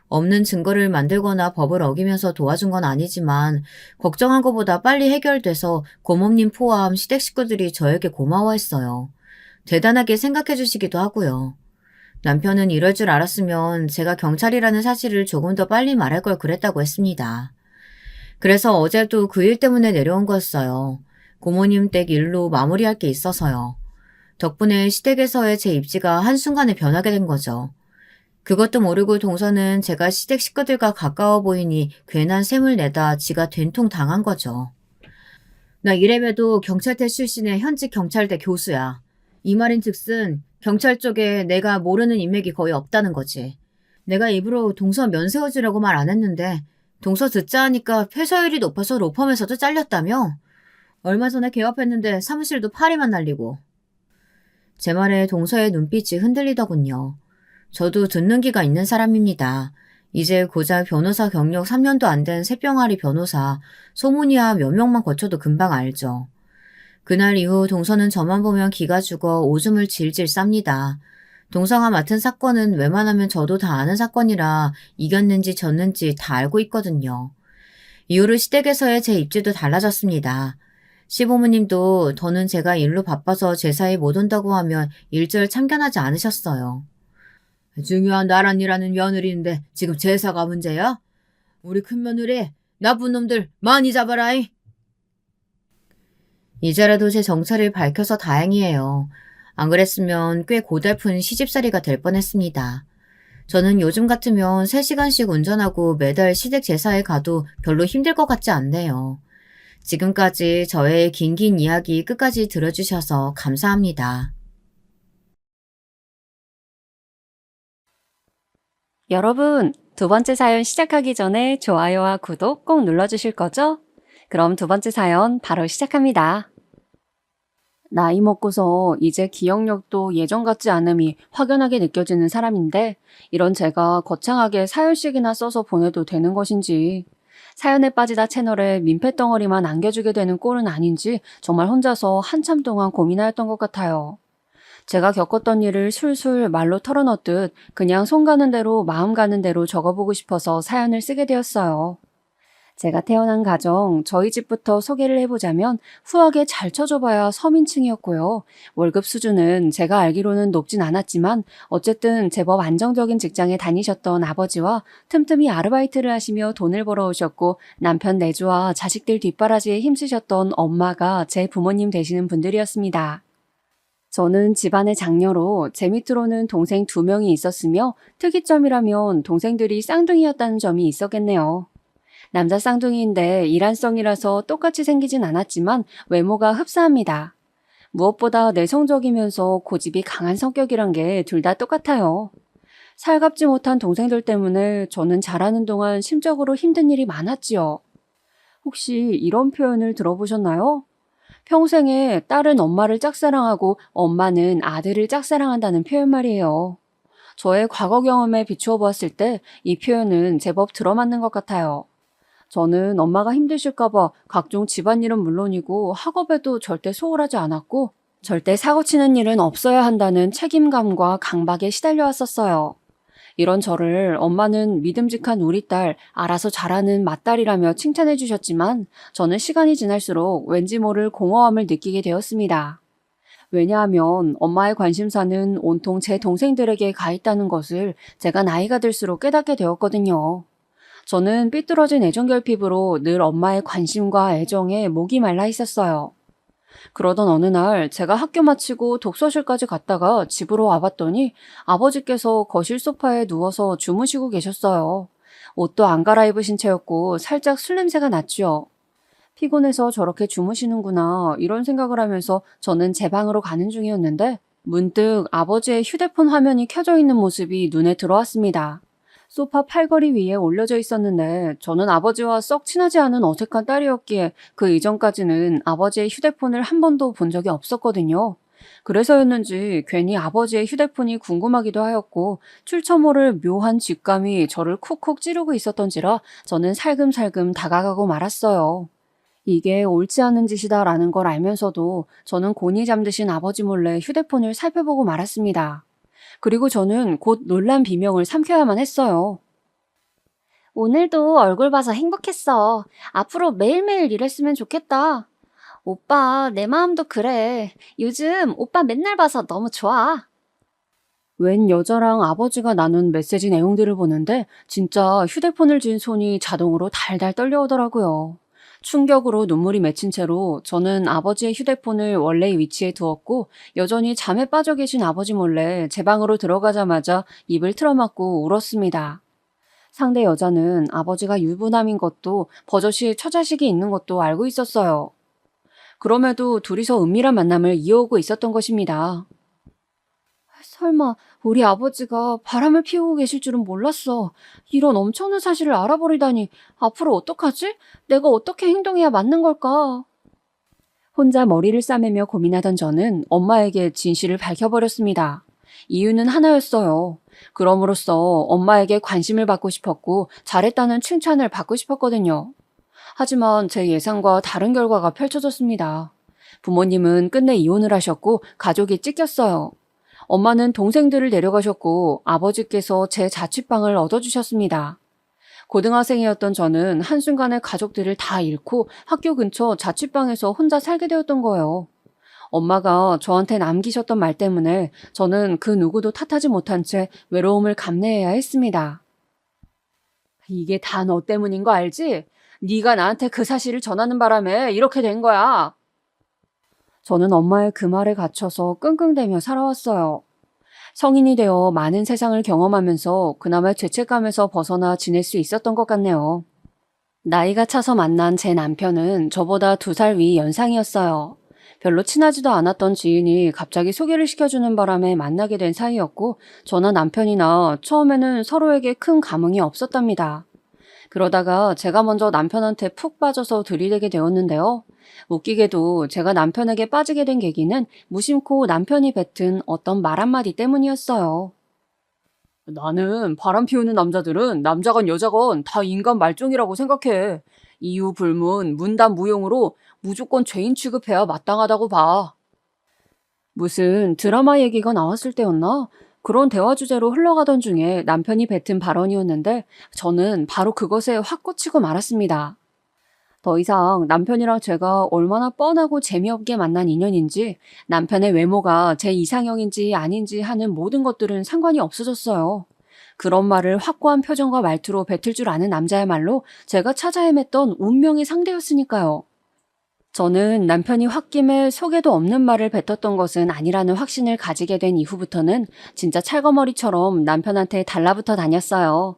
없는 증거를 만들거나 법을 어기면서 도와준 건 아니지만 걱정한 것보다 빨리 해결돼서 고모님 포함 시댁 식구들이 저에게 고마워했어요. 대단하게 생각해 주시기도 하고요. 남편은 이럴 줄 알았으면 제가 경찰이라는 사실을 조금 더 빨리 말할 걸 그랬다고 했습니다. 그래서 어제도 그 일 때문에 내려온 거였어요. 고모님 댁 일로 마무리할 게 있어서요. 덕분에 시댁에서의 제 입지가 한순간에 변하게 된 거죠. 그것도 모르고 동서는 제가 시댁 식구들과 가까워 보이니 괜한 셈을 내다 지가 된통 당한 거죠. 나 이래봬도 경찰대 출신의 현직 경찰대 교수야. 이 말인 즉슨 경찰 쪽에 내가 모르는 인맥이 거의 없다는 거지. 내가 입으로 동서 면세워주려고 말 안 했는데 동서 듣자 하니까 폐서율이 높아서 로펌에서도 잘렸다며? 얼마 전에 개업했는데 사무실도 파리만 날리고. 제 말에 동서의 눈빛이 흔들리더군요. 저도 듣는 귀가 있는 사람입니다. 이제 고작 변호사 경력 3년도 안 된 새병아리 변호사, 소문이야 몇 명만 거쳐도 금방 알죠. 그날 이후 동서는 저만 보면 기가 죽어 오줌을 질질 쌉니다. 동서가 맡은 사건은 웬만하면 저도 다 아는 사건이라 이겼는지 졌는지 다 알고 있거든요. 이후로 시댁에서의 제 입지도 달라졌습니다. 시부모님도 더는 제가 일로 바빠서 제사에 못 온다고 하면 일절 참견하지 않으셨어요. 중요한 나란이라는 며느리인데 지금 제사가 문제야? 우리 큰며느리 나쁜 놈들 많이 잡아라이. 이제라도 제 정체를 밝혀서 다행이에요. 안 그랬으면 꽤 고달픈 시집살이가 될 뻔했습니다. 저는 요즘 같으면 3시간씩 운전하고 매달 시댁 제사에 가도 별로 힘들 것 같지 않네요. 지금까지 저의 긴긴 이야기 끝까지 들어주셔서 감사합니다. 여러분, 두 번째 사연 시작하기 전에 좋아요와 구독 꼭 눌러주실 거죠? 그럼 두 번째 사연 바로 시작합니다. 나이 먹고서 이제 기억력도 예전 같지 않음이 확연하게 느껴지는 사람인데 이런 제가 거창하게 사연씩이나 써서 보내도 되는 것인지 사연에 빠지다 채널에 민폐덩어리만 남겨주게 되는 꼴은 아닌지 정말 혼자서 한참 동안 고민하였던 것 같아요. 제가 겪었던 일을 술술 말로 털어넣듯 그냥 손 가는 대로 마음 가는 대로 적어보고 싶어서 사연을 쓰게 되었어요. 제가 태어난 가정, 저희 집부터 소개를 해보자면 후하게 잘 쳐줘봐야 서민층이었고요. 월급 수준은 제가 알기로는 높진 않았지만 어쨌든 제법 안정적인 직장에 다니셨던 아버지와 틈틈이 아르바이트를 하시며 돈을 벌어오셨고 남편 내조와 자식들 뒷바라지에 힘쓰셨던 엄마가 제 부모님 되시는 분들이었습니다. 저는 집안의 장녀로 제 밑으로는 동생 2명이 있었으며 특이점이라면 동생들이 쌍둥이였다는 점이 있었겠네요. 남자 쌍둥이인데 이란성이라서 똑같이 생기진 않았지만 외모가 흡사합니다. 무엇보다 내성적이면서 고집이 강한 성격이란 게 둘 다 똑같아요. 살갑지 못한 동생들 때문에 저는 자라는 동안 심적으로 힘든 일이 많았지요. 혹시 이런 표현을 들어보셨나요? 평생에 딸은 엄마를 짝사랑하고 엄마는 아들을 짝사랑한다는 표현 말이에요. 저의 과거 경험에 비추어 보았을 때 이 표현은 제법 들어맞는 것 같아요. 저는 엄마가 힘드실까봐 각종 집안일은 물론이고 학업에도 절대 소홀하지 않았고 절대 사고치는 일은 없어야 한다는 책임감과 강박에 시달려 왔었어요. 이런 저를 엄마는 믿음직한 우리 딸, 알아서 잘하는 맏딸이라며 칭찬해 주셨지만 저는 시간이 지날수록 왠지 모를 공허함을 느끼게 되었습니다. 왜냐하면 엄마의 관심사는 온통 제 동생들에게 가 있다는 것을 제가 나이가 들수록 깨닫게 되었거든요. 저는 삐뚤어진 애정 결핍으로 늘 엄마의 관심과 애정에 목이 말라 있었어요. 그러던 어느 날 제가 학교 마치고 독서실까지 갔다가 집으로 와봤더니 아버지께서 거실 소파에 누워서 주무시고 계셨어요. 옷도 안 갈아입으신 채였고 살짝 술 냄새가 났죠. 피곤해서 저렇게 주무시는구나 이런 생각을 하면서 저는 제 방으로 가는 중이었는데 문득 아버지의 휴대폰 화면이 켜져 있는 모습이 눈에 들어왔습니다. 소파 팔걸이 위에 올려져 있었는데 저는 아버지와 썩 친하지 않은 어색한 딸이었기에 그 이전까지는 아버지의 휴대폰을 한 번도 본 적이 없었거든요. 그래서였는지 괜히 아버지의 휴대폰이 궁금하기도 하였고 출처 모를 묘한 직감이 저를 쿡쿡 찌르고 있었던지라 저는 살금살금 다가가고 말았어요. 이게 옳지 않은 짓이다라는 걸 알면서도 저는 곤히 잠드신 아버지 몰래 휴대폰을 살펴보고 말았습니다. 그리고 저는 곧 놀란 비명을 삼켜야만 했어요. 오늘도 얼굴 봐서 행복했어. 앞으로 매일매일 이랬으면 좋겠다. 오빠, 내 마음도 그래. 요즘 오빠 맨날 봐서 너무 좋아. 웬 여자랑 아버지가 나눈 메시지 내용들을 보는데 진짜 휴대폰을 쥔 손이 자동으로 달달 떨려오더라고요. 충격으로 눈물이 맺힌 채로 저는 아버지의 휴대폰을 원래의 위치에 두었고 여전히 잠에 빠져 계신 아버지 몰래 제 방으로 들어가자마자 입을 틀어막고 울었습니다. 상대 여자는 아버지가 유부남인 것도 버젓이 처자식이 있는 것도 알고 있었어요. 그럼에도 둘이서 은밀한 만남을 이어오고 있었던 것입니다. 설마 우리 아버지가 바람을 피우고 계실 줄은 몰랐어. 이런 엄청난 사실을 알아버리다니 앞으로 어떡하지? 내가 어떻게 행동해야 맞는 걸까? 혼자 머리를 싸매며 고민하던 저는 엄마에게 진실을 밝혀버렸습니다. 이유는 하나였어요. 그럼으로써 엄마에게 관심을 받고 싶었고 잘했다는 칭찬을 받고 싶었거든요. 하지만 제 예상과 다른 결과가 펼쳐졌습니다. 부모님은 끝내 이혼을 하셨고 가족이 찢겼어요. 엄마는 동생들을 데려가셨고 아버지께서 제 자취방을 얻어주셨습니다. 고등학생이었던 저는 한순간에 가족들을 다 잃고 학교 근처 자취방에서 혼자 살게 되었던 거예요. 엄마가 저한테 남기셨던 말 때문에 저는 그 누구도 탓하지 못한 채 외로움을 감내해야 했습니다. 이게 다 너 때문인 거 알지? 네가 나한테 그 사실을 전하는 바람에 이렇게 된 거야. 저는 엄마의 그 말에 갇혀서 끙끙대며 살아왔어요. 성인이 되어 많은 세상을 경험하면서 그나마 죄책감에서 벗어나 지낼 수 있었던 것 같네요. 나이가 차서 만난 제 남편은 저보다 2살 위 연상이었어요. 별로 친하지도 않았던 지인이 갑자기 소개를 시켜주는 바람에 만나게 된 사이였고 저나 남편이나 처음에는 서로에게 큰 감흥이 없었답니다. 그러다가 제가 먼저 남편한테 푹 빠져서 들이대게 되었는데요. 웃기게도 제가 남편에게 빠지게 된 계기는 무심코 남편이 뱉은 어떤 말 한마디 때문이었어요. 나는 바람 피우는 남자들은 남자건 여자건 다 인간 말종이라고 생각해. 이유 불문, 문단 무용으로 무조건 죄인 취급해야 마땅하다고 봐. 무슨 드라마 얘기가 나왔을 때였나? 그런 대화 주제로 흘러가던 중에 남편이 뱉은 발언이었는데 저는 바로 그것에 확 꽂히고 말았습니다. 더 이상 남편이랑 제가 얼마나 뻔하고 재미없게 만난 인연인지, 남편의 외모가 제 이상형인지 아닌지 하는 모든 것들은 상관이 없어졌어요. 그런 말을 확고한 표정과 말투로 뱉을 줄 아는 남자야말로 제가 찾아 헤맸던 운명의 상대였으니까요. 저는 남편이 홧김에 속에도 없는 말을 뱉었던 것은 아니라는 확신을 가지게 된 이후부터는 진짜 찰거머리처럼 남편한테 달라붙어 다녔어요.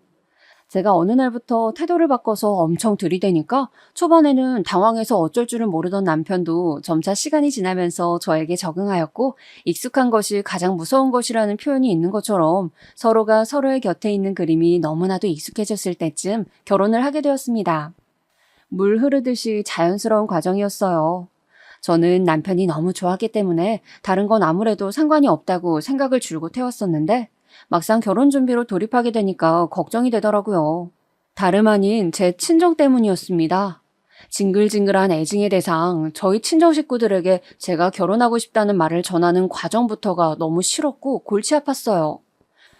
제가 어느 날부터 태도를 바꿔서 엄청 들이대니까 초반에는 당황해서 어쩔 줄을 모르던 남편도 점차 시간이 지나면서 저에게 적응하였고, 익숙한 것이 가장 무서운 것이라는 표현이 있는 것처럼 서로가 서로의 곁에 있는 그림이 너무나도 익숙해졌을 때쯤 결혼을 하게 되었습니다. 물 흐르듯이 자연스러운 과정이었어요. 저는 남편이 너무 좋았기 때문에 다른 건 아무래도 상관이 없다고 생각을 줄곧 해왔었는데, 막상 결혼 준비로 돌입하게 되니까 걱정이 되더라고요. 다름 아닌 제 친정 때문이었습니다. 징글징글한 애증의 대상, 저희 친정 식구들에게 제가 결혼하고 싶다는 말을 전하는 과정부터가 너무 싫었고 골치 아팠어요.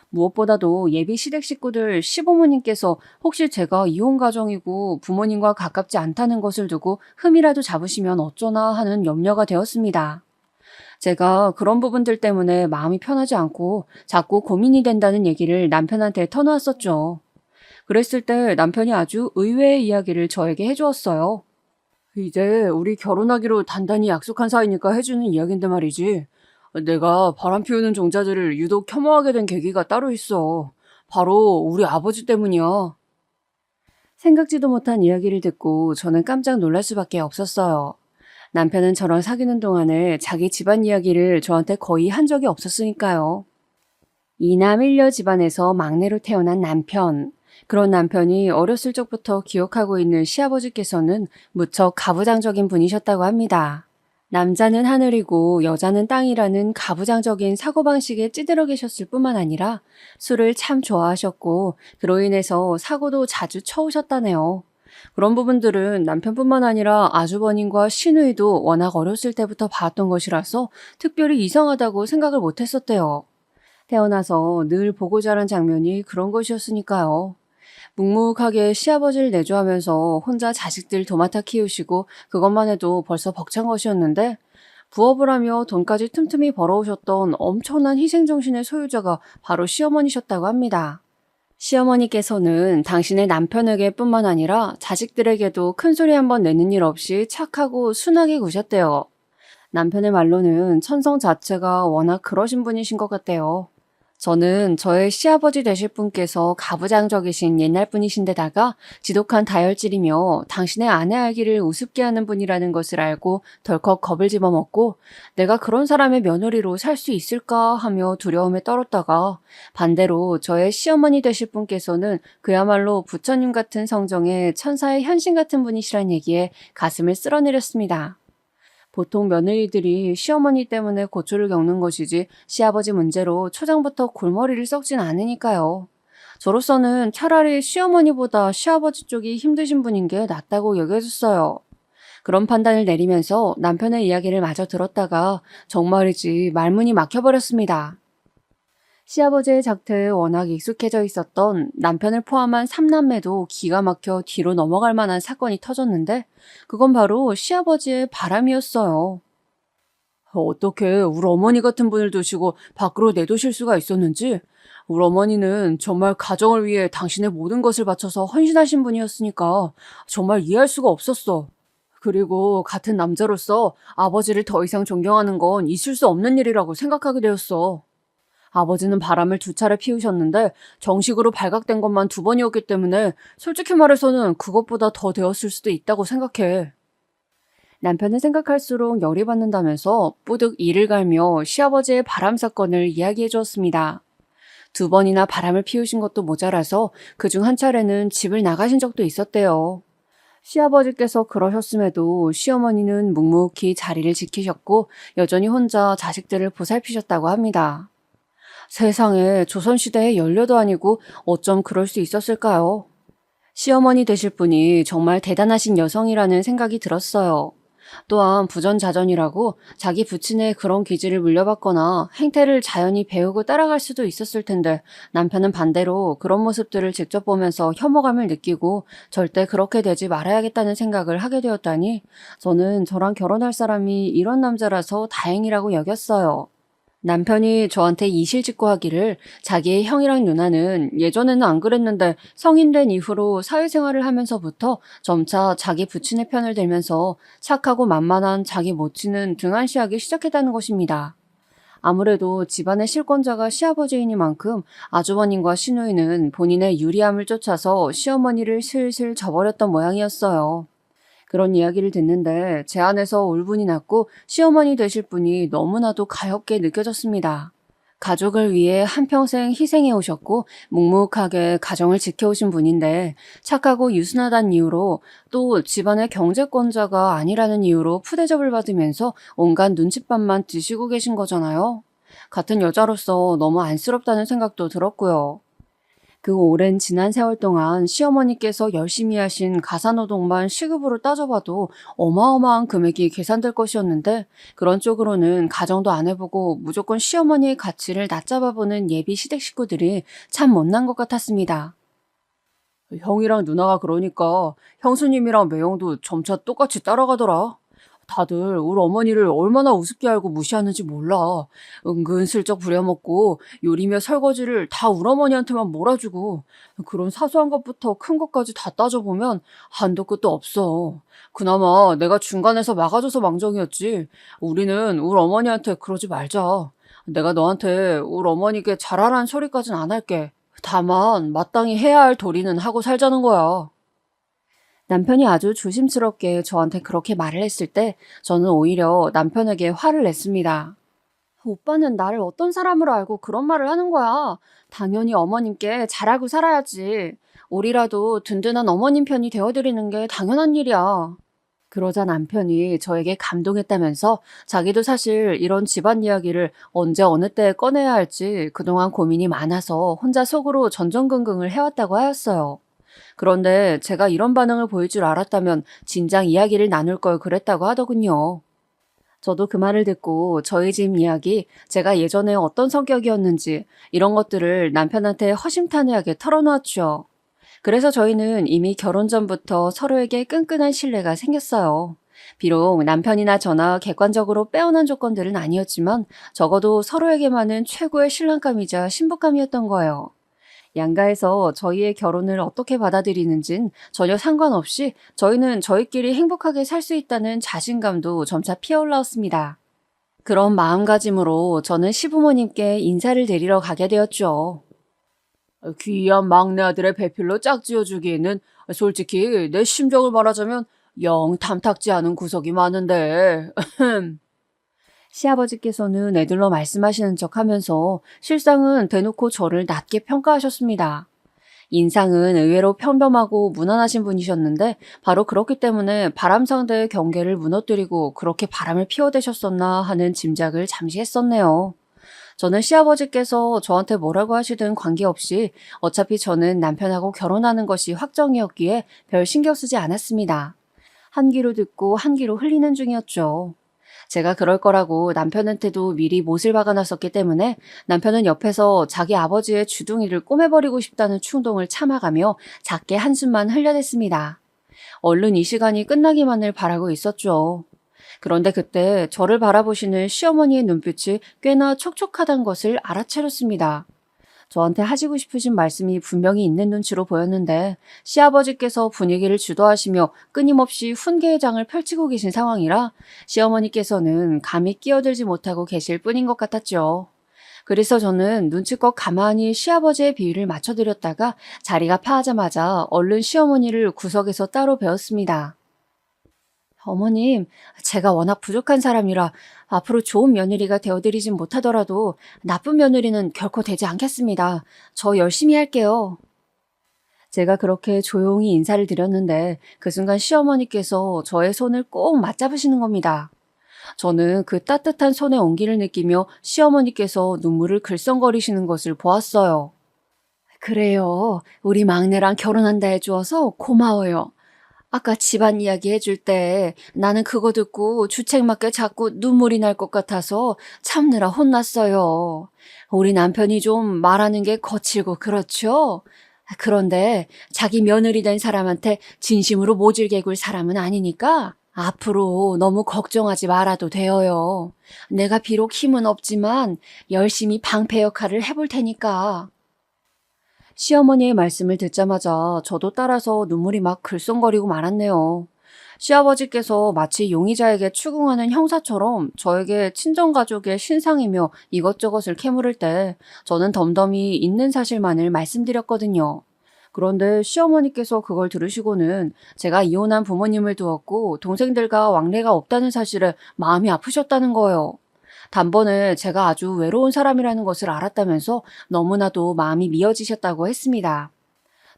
무엇보다도 예비 시댁 식구들 시부모님께서 혹시 제가 이혼 가정이고 부모님과 가깝지 않다는 것을 두고 흠이라도 잡으시면 어쩌나 하는 염려가 되었습니다. 제가 그런 부분들 때문에 마음이 편하지 않고 자꾸 고민이 된다는 얘기를 남편한테 터놓았었죠. 그랬을 때 남편이 아주 의외의 이야기를 저에게 해주었어요. 이제 우리 결혼하기로 단단히 약속한 사이니까 해주는 이야기인데 말이지. 내가 바람 피우는 종자들을 유독 혐오하게 된 계기가 따로 있어. 바로 우리 아버지 때문이야. 생각지도 못한 이야기를 듣고 저는 깜짝 놀랄 수밖에 없었어요. 남편은 저랑 사귀는 동안에 자기 집안 이야기를 저한테 거의 한 적이 없었으니까요. 이남 일녀 집안에서 막내로 태어난 남편. 그런 남편이 어렸을 적부터 기억하고 있는 시아버지께서는 무척 가부장적인 분이셨다고 합니다. 남자는 하늘이고 여자는 땅이라는 가부장적인 사고방식에 찌들어 계셨을 뿐만 아니라 술을 참 좋아하셨고, 그로 인해서 사고도 자주 쳐오셨다네요. 그런 부분들은 남편뿐만 아니라 아주버님과 시누이도 워낙 어렸을 때부터 봐왔던 것이라서 특별히 이상하다고 생각을 못했었대요. 태어나서 늘 보고 자란 장면이 그런 것이었으니까요. 묵묵하게 시아버지를 내조하면서 혼자 자식들 도맡아 키우시고 그것만 해도 벌써 벅찬 것이었는데, 부업을 하며 돈까지 틈틈이 벌어오셨던 엄청난 희생정신의 소유자가 바로 시어머니셨다고 합니다. 시어머니께서는 당신의 남편에게 뿐만 아니라 자식들에게도 큰소리 한번 내는 일 없이 착하고 순하게 구셨대요. 남편의 말로는 천성 자체가 워낙 그러신 분이신 것 같대요. 저는 저의 시아버지 되실 분께서 가부장적이신 옛날 분이신데다가 지독한 다혈질이며 당신의 아내 알기를 우습게 하는 분이라는 것을 알고 덜컥 겁을 집어먹고, 내가 그런 사람의 며느리로 살 수 있을까 하며 두려움에 떨었다가, 반대로 저의 시어머니 되실 분께서는 그야말로 부처님 같은 성정의 천사의 현신 같은 분이시란 얘기에 가슴을 쓸어내렸습니다. 보통 며느리들이 시어머니 때문에 고초를 겪는 것이지 시아버지 문제로 초장부터 골머리를 썩진 않으니까요. 저로서는 차라리 시어머니보다 시아버지 쪽이 힘드신 분인 게 낫다고 여겨졌어요. 그런 판단을 내리면서 남편의 이야기를 마저 들었다가 정말이지 말문이 막혀버렸습니다. 시아버지의 작태에 워낙 익숙해져 있었던 남편을 포함한 3남매도 기가 막혀 뒤로 넘어갈 만한 사건이 터졌는데, 그건 바로 시아버지의 바람이었어요. 어떻게 우리 어머니 같은 분을 두시고 밖으로 내두실 수가 있었는지, 우리 어머니는 정말 가정을 위해 당신의 모든 것을 바쳐서 헌신하신 분이었으니까 정말 이해할 수가 없었어. 그리고 같은 남자로서 아버지를 더 이상 존경하는 건 있을 수 없는 일이라고 생각하게 되었어. 아버지는 바람을 2차례 피우셨는데 정식으로 발각된 것만 2번이었기 때문에 솔직히 말해서는 그것보다 더 되었을 수도 있다고 생각해. 남편은 생각할수록 열이 받는다면서 뿌득 이를 갈며 시아버지의 바람 사건을 이야기해 주었습니다. 2번이나 바람을 피우신 것도 모자라서 그중 한 차례는 집을 나가신 적도 있었대요. 시아버지께서 그러셨음에도 시어머니는 묵묵히 자리를 지키셨고 여전히 혼자 자식들을 보살피셨다고 합니다. 세상에, 조선시대의 연료도 아니고 어쩜 그럴 수 있었을까요? 시어머니 되실 분이 정말 대단하신 여성이라는 생각이 들었어요. 또한 부전자전이라고 자기 부친의 그런 기질을 물려받거나 행태를 자연히 배우고 따라갈 수도 있었을 텐데 남편은 반대로 그런 모습들을 직접 보면서 혐오감을 느끼고 절대 그렇게 되지 말아야겠다는 생각을 하게 되었다니 저는 저랑 결혼할 사람이 이런 남자라서 다행이라고 여겼어요. 남편이 저한테 이실직고 하기를 자기의 형이랑 누나는 예전에는 안 그랬는데 성인 된 이후로 사회생활을 하면서부터 점차 자기 부친의 편을 들면서 착하고 만만한 자기 모친은 등한시하기 시작했다는 것입니다. 아무래도 집안의 실권자가 시아버지이니만큼 아주버님과 시누이는 본인의 유리함을 쫓아서 시어머니를 슬슬 저버렸던 모양이었어요. 그런 이야기를 듣는데 제 안에서 울분이 났고 시어머니 되실 분이 너무나도 가엾게 느껴졌습니다. 가족을 위해 한평생 희생해 오셨고 묵묵하게 가정을 지켜오신 분인데 착하고 유순하다는 이유로 또 집안의 경제권자가 아니라는 이유로 푸대접을 받으면서 온갖 눈칫밥만 드시고 계신 거잖아요. 같은 여자로서 너무 안쓰럽다는 생각도 들었고요. 그 오랜 지난 세월 동안 시어머니께서 열심히 하신 가사노동만 시급으로 따져봐도 어마어마한 금액이 계산될 것이었는데 그런 쪽으로는 가정도 안 해보고 무조건 시어머니의 가치를 낮잡아보는 예비 시댁 식구들이 참 못난 것 같았습니다. 형이랑 누나가 그러니까 형수님이랑 매형도 점차 똑같이 따라가더라. 다들 우리 어머니를 얼마나 우습게 알고 무시하는지 몰라. 은근슬쩍 부려먹고 요리며 설거지를 다 우리 어머니한테만 몰아주고 그런 사소한 것부터 큰 것까지 다 따져보면 한도 끝도 없어. 그나마 내가 중간에서 막아줘서 망정이었지. 우리는 우리 어머니한테 그러지 말자. 내가 너한테 우리 어머니께 잘하라는 소리까진 안 할게. 다만 마땅히 해야 할 도리는 하고 살자는 거야. 남편이 아주 조심스럽게 저한테 그렇게 말을 했을 때 저는 오히려 남편에게 화를 냈습니다. 오빠는 나를 어떤 사람으로 알고 그런 말을 하는 거야. 당연히 어머님께 잘하고 살아야지. 우리라도 든든한 어머님 편이 되어드리는 게 당연한 일이야. 그러자 남편이 저에게 감동했다면서 자기도 사실 이런 집안 이야기를 언제 어느 때에 꺼내야 할지 그동안 고민이 많아서 혼자 속으로 전전긍긍을 해왔다고 하였어요. 그런데 제가 이런 반응을 보일 줄 알았다면 진작 이야기를 나눌 걸 그랬다고 하더군요. 저도 그 말을 듣고 저희 집 이야기, 제가 예전에 어떤 성격이었는지 이런 것들을 남편한테 허심탄회하게 털어놓았죠. 그래서 저희는 이미 결혼 전부터 서로에게 끈끈한 신뢰가 생겼어요. 비록 남편이나 저나 객관적으로 빼어난 조건들은 아니었지만 적어도 서로에게만은 최고의 신랑감이자 신부감이었던 거예요. 양가에서 저희의 결혼을 어떻게 받아들이는진 전혀 상관없이 저희는 저희끼리 행복하게 살 수 있다는 자신감도 점차 피어올랐습니다. 그런 마음가짐으로 저는 시부모님께 인사를 드리러 가게 되었죠. 귀한 막내 아들의 배필로 짝지어주기에는 솔직히 내 심정을 말하자면 영 탐탁지 않은 구석이 많은데. 시아버지께서는 애들로 말씀하시는 척 하면서 실상은 대놓고 저를 낮게 평가하셨습니다. 인상은 의외로 평범하고 무난하신 분이셨는데 바로 그렇기 때문에 바람 상대의 경계를 무너뜨리고 그렇게 바람을 피워대셨었나 하는 짐작을 잠시 했었네요. 저는 시아버지께서 저한테 뭐라고 하시든 관계없이 어차피 저는 남편하고 결혼하는 것이 확정이었기에 별 신경 쓰지 않았습니다. 한 귀로 듣고 한 귀로 흘리는 중이었죠. 제가 그럴 거라고 남편한테도 미리 못을 박아놨었기 때문에 남편은 옆에서 자기 아버지의 주둥이를 꼬매버리고 싶다는 충동을 참아가며 작게 한숨만 흘려댔습니다. 얼른 이 시간이 끝나기만을 바라고 있었죠. 그런데 그때 저를 바라보시는 시어머니의 눈빛이 꽤나 촉촉하단 것을 알아차렸습니다. 저한테 하시고 싶으신 말씀이 분명히 있는 눈치로 보였는데 시아버지께서 분위기를 주도하시며 끊임없이 훈계의 장을 펼치고 계신 상황이라 시어머니께서는 감히 끼어들지 못하고 계실 뿐인 것 같았죠. 그래서 저는 눈치껏 가만히 시아버지의 비위를 맞춰드렸다가 자리가 파하자마자 얼른 시어머니를 구석에서 따로 배웠습니다. 어머님, 제가 워낙 부족한 사람이라 앞으로 좋은 며느리가 되어드리진 못하더라도 나쁜 며느리는 결코 되지 않겠습니다. 저 열심히 할게요. 제가 그렇게 조용히 인사를 드렸는데 그 순간 시어머니께서 저의 손을 꼭 맞잡으시는 겁니다. 저는 그 따뜻한 손의 온기를 느끼며 시어머니께서 눈물을 글썽거리시는 것을 보았어요. 그래요. 우리 막내랑 결혼한다 해주어서 고마워요. 아까 집안 이야기 해줄 때 나는 그거 듣고 주책맞게 자꾸 눈물이 날 것 같아서 참느라 혼났어요. 우리 남편이 좀 말하는 게 거칠고 그렇죠? 그런데 자기 며느리 된 사람한테 진심으로 모질게 굴 사람은 아니니까 앞으로 너무 걱정하지 말아도 돼요. 내가 비록 힘은 없지만 열심히 방패 역할을 해볼 테니까. 시어머니의 말씀을 듣자마자 저도 따라서 눈물이 막 글썽거리고 말았네요. 시아버지께서 마치 용의자에게 추궁하는 형사처럼 저에게 친정가족의 신상이며 이것저것을 캐물을 때 저는 덤덤히 있는 사실만을 말씀드렸거든요. 그런데 시어머니께서 그걸 들으시고는 제가 이혼한 부모님을 두었고 동생들과 왕래가 없다는 사실에 마음이 아프셨다는 거예요. 단번에 제가 아주 외로운 사람이라는 것을 알았다면서 너무나도 마음이 미어지셨다고 했습니다.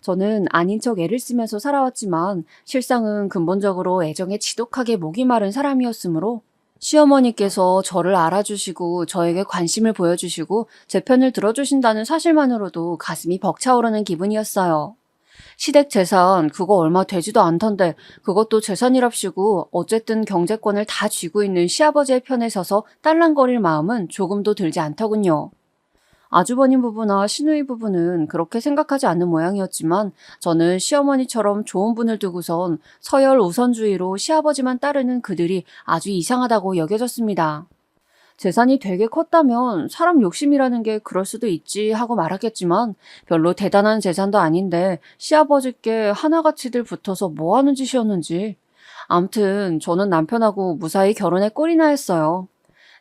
저는 아닌 척 애를 쓰면서 살아왔지만 실상은 근본적으로 애정에 지독하게 목이 마른 사람이었으므로 시어머니께서 저를 알아주시고 저에게 관심을 보여주시고 제 편을 들어주신다는 사실만으로도 가슴이 벅차오르는 기분이었어요. 시댁 재산 그거 얼마 되지도 않던데 그것도 재산이랍시고 어쨌든 경제권을 다 쥐고 있는 시아버지의 편에 서서 딸랑거릴 마음은 조금도 들지 않더군요. 아주버님 부부나 시누이 부부는 그렇게 생각하지 않는 모양이었지만 저는 시어머니처럼 좋은 분을 두고선 서열 우선주의로 시아버지만 따르는 그들이 아주 이상하다고 여겨졌습니다. 재산이 되게 컸다면 사람 욕심이라는 게 그럴 수도 있지 하고 말았겠지만 별로 대단한 재산도 아닌데 시아버지께 하나같이들 붙어서 뭐 하는 짓이었는지. 암튼 저는 남편하고 무사히 결혼에 꼴이나 했어요.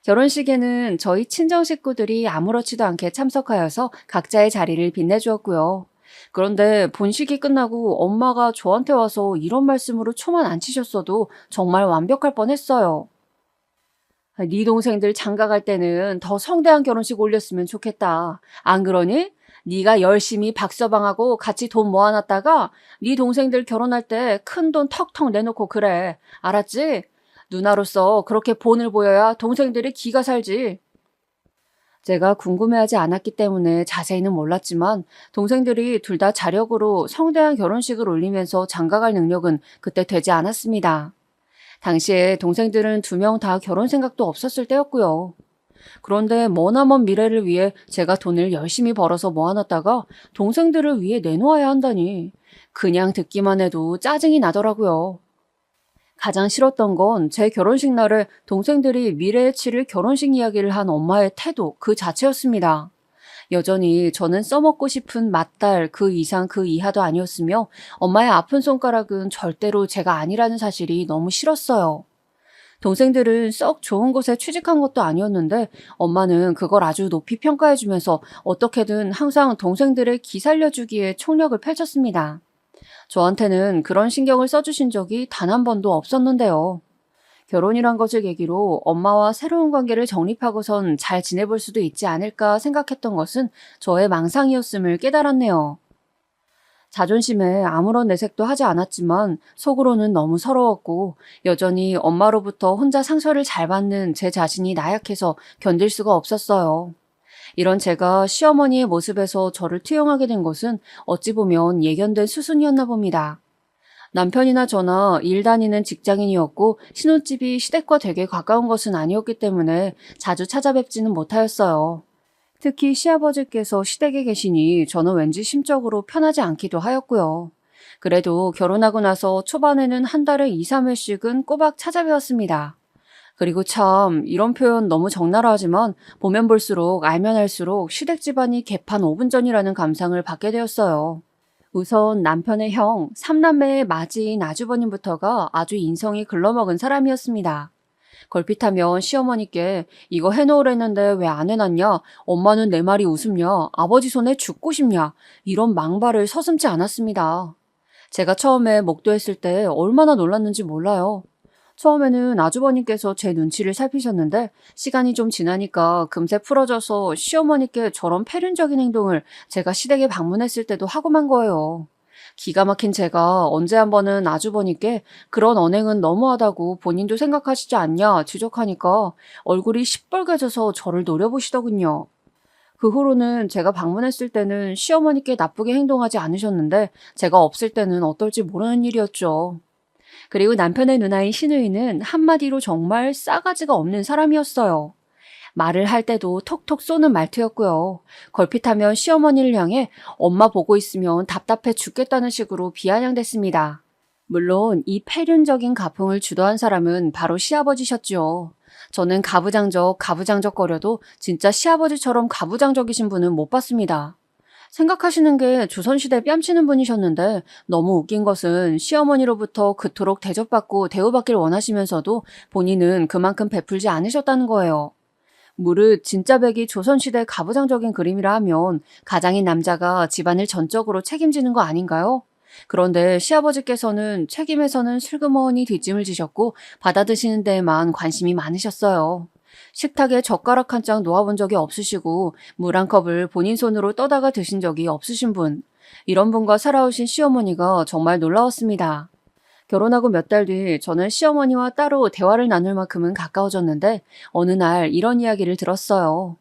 결혼식에는 저희 친정 식구들이 아무렇지도 않게 참석하여서 각자의 자리를 빛내주었고요. 그런데 본식이 끝나고 엄마가 저한테 와서 이런 말씀으로 초만 안 치셨어도 정말 완벽할 뻔했어요. 네 동생들 장가 갈 때는 더 성대한 결혼식 올렸으면 좋겠다. 안 그러니? 네가 열심히 박서방하고 같이 돈 모아놨다가 네 동생들 결혼할 때 큰 돈 턱턱 내놓고 그래. 알았지? 누나로서 그렇게 본을 보여야 동생들이 기가 살지. 제가 궁금해하지 않았기 때문에 자세히는 몰랐지만 동생들이 둘 다 자력으로 성대한 결혼식을 올리면서 장가갈 능력은 그때 되지 않았습니다. 당시에 동생들은 2명 다 결혼 생각도 없었을 때였고요. 그런데 머나먼 미래를 위해 제가 돈을 열심히 벌어서 모아놨다가 동생들을 위해 내놓아야 한다니 그냥 듣기만 해도 짜증이 나더라고요. 가장 싫었던 건 제 결혼식 날에 동생들이 미래에 치를 결혼식 이야기를 한 엄마의 태도 그 자체였습니다. 여전히 저는 써먹고 싶은 맏딸 그 이상 그 이하도 아니었으며 엄마의 아픈 손가락은 절대로 제가 아니라는 사실이 너무 싫었어요. 동생들은 썩 좋은 곳에 취직한 것도 아니었는데 엄마는 그걸 아주 높이 평가해주면서 어떻게든 항상 동생들을 기살려주기에 총력을 펼쳤습니다. 저한테는 그런 신경을 써주신 적이 단 한 번도 없었는데요. 결혼이란 것을 계기로 엄마와 새로운 관계를 정립하고선 잘 지내볼 수도 있지 않을까 생각했던 것은 저의 망상이었음을 깨달았네요. 자존심에 아무런 내색도 하지 않았지만 속으로는 너무 서러웠고 여전히 엄마로부터 혼자 상처를 잘 받는 제 자신이 나약해서 견딜 수가 없었어요. 이런 제가 시어머니의 모습에서 저를 투영하게 된 것은 어찌 보면 예견된 수순이었나 봅니다. 남편이나 저나 일 다니는 직장인이었고 신혼집이 시댁과 되게 가까운 것은 아니었기 때문에 자주 찾아뵙지는 못하였어요. 특히 시아버지께서 시댁에 계시니 저는 왠지 심적으로 편하지 않기도 하였고요. 그래도 결혼하고 나서 초반에는 한 달에 2, 3회씩은 꼬박 찾아뵈었습니다. 그리고 참 이런 표현 너무 적나라하지만 보면 볼수록 알면 알수록 시댁 집안이 개판 5분 전이라는 감상을 받게 되었어요. 우선 남편의 형, 3남매의 맞이인 아주버님부터가 아주 인성이 글러먹은 사람이었습니다. 걸핏하면 시어머니께 이거 해놓으랬는데 왜 안 해놨냐? 엄마는 내 말이 우습냐? 아버지 손에 죽고 싶냐? 이런 망발을 서슴지 않았습니다. 제가 처음에 목도했을 때 얼마나 놀랐는지 몰라요. 처음에는 아주버님께서 제 눈치를 살피셨는데 시간이 좀 지나니까 금세 풀어져서 시어머니께 저런 패륜적인 행동을 제가 시댁에 방문했을 때도 하고 만 거예요. 기가 막힌 제가 언제 한번은 아주버님께 그런 언행은 너무하다고 본인도 생각하시지 않냐 지적하니까 얼굴이 시뻘개져서 저를 노려보시더군요. 그 후로는 제가 방문했을 때는 시어머니께 나쁘게 행동하지 않으셨는데 제가 없을 때는 어떨지 모르는 일이었죠. 그리고 남편의 누나인 시누이는 한마디로 정말 싸가지가 없는 사람이었어요. 말을 할 때도 톡톡 쏘는 말투였고요. 걸핏하면 시어머니를 향해 엄마 보고 있으면 답답해 죽겠다는 식으로 비아냥댔습니다. 물론 이 폐륜적인 가풍을 주도한 사람은 바로 시아버지셨죠. 저는 가부장적거려도 진짜 시아버지처럼 가부장적이신 분은 못 봤습니다. 생각하시는 게 조선시대 뺨치는 분이셨는데 너무 웃긴 것은 시어머니로부터 그토록 대접받고 대우받길 원하시면서도 본인은 그만큼 베풀지 않으셨다는 거예요. 무릇 진짜 백이 조선시대 가부장적인 그림이라 하면 가장인 남자가 집안을 전적으로 책임지는 거 아닌가요? 그런데 시아버지께서는 책임에서는 슬그머니 뒷짐을 지셨고 받아드시는 데에만 관심이 많으셨어요. 식탁에 젓가락 한 장 놓아본 적이 없으시고 물 한 컵을 본인 손으로 떠다가 드신 적이 없으신 분. 이런 분과 살아오신 시어머니가 정말 놀라웠습니다. 결혼하고 몇 달 뒤 저는 시어머니와 따로 대화를 나눌 만큼은 가까워졌는데 어느 날 이런 이야기를 들었어요.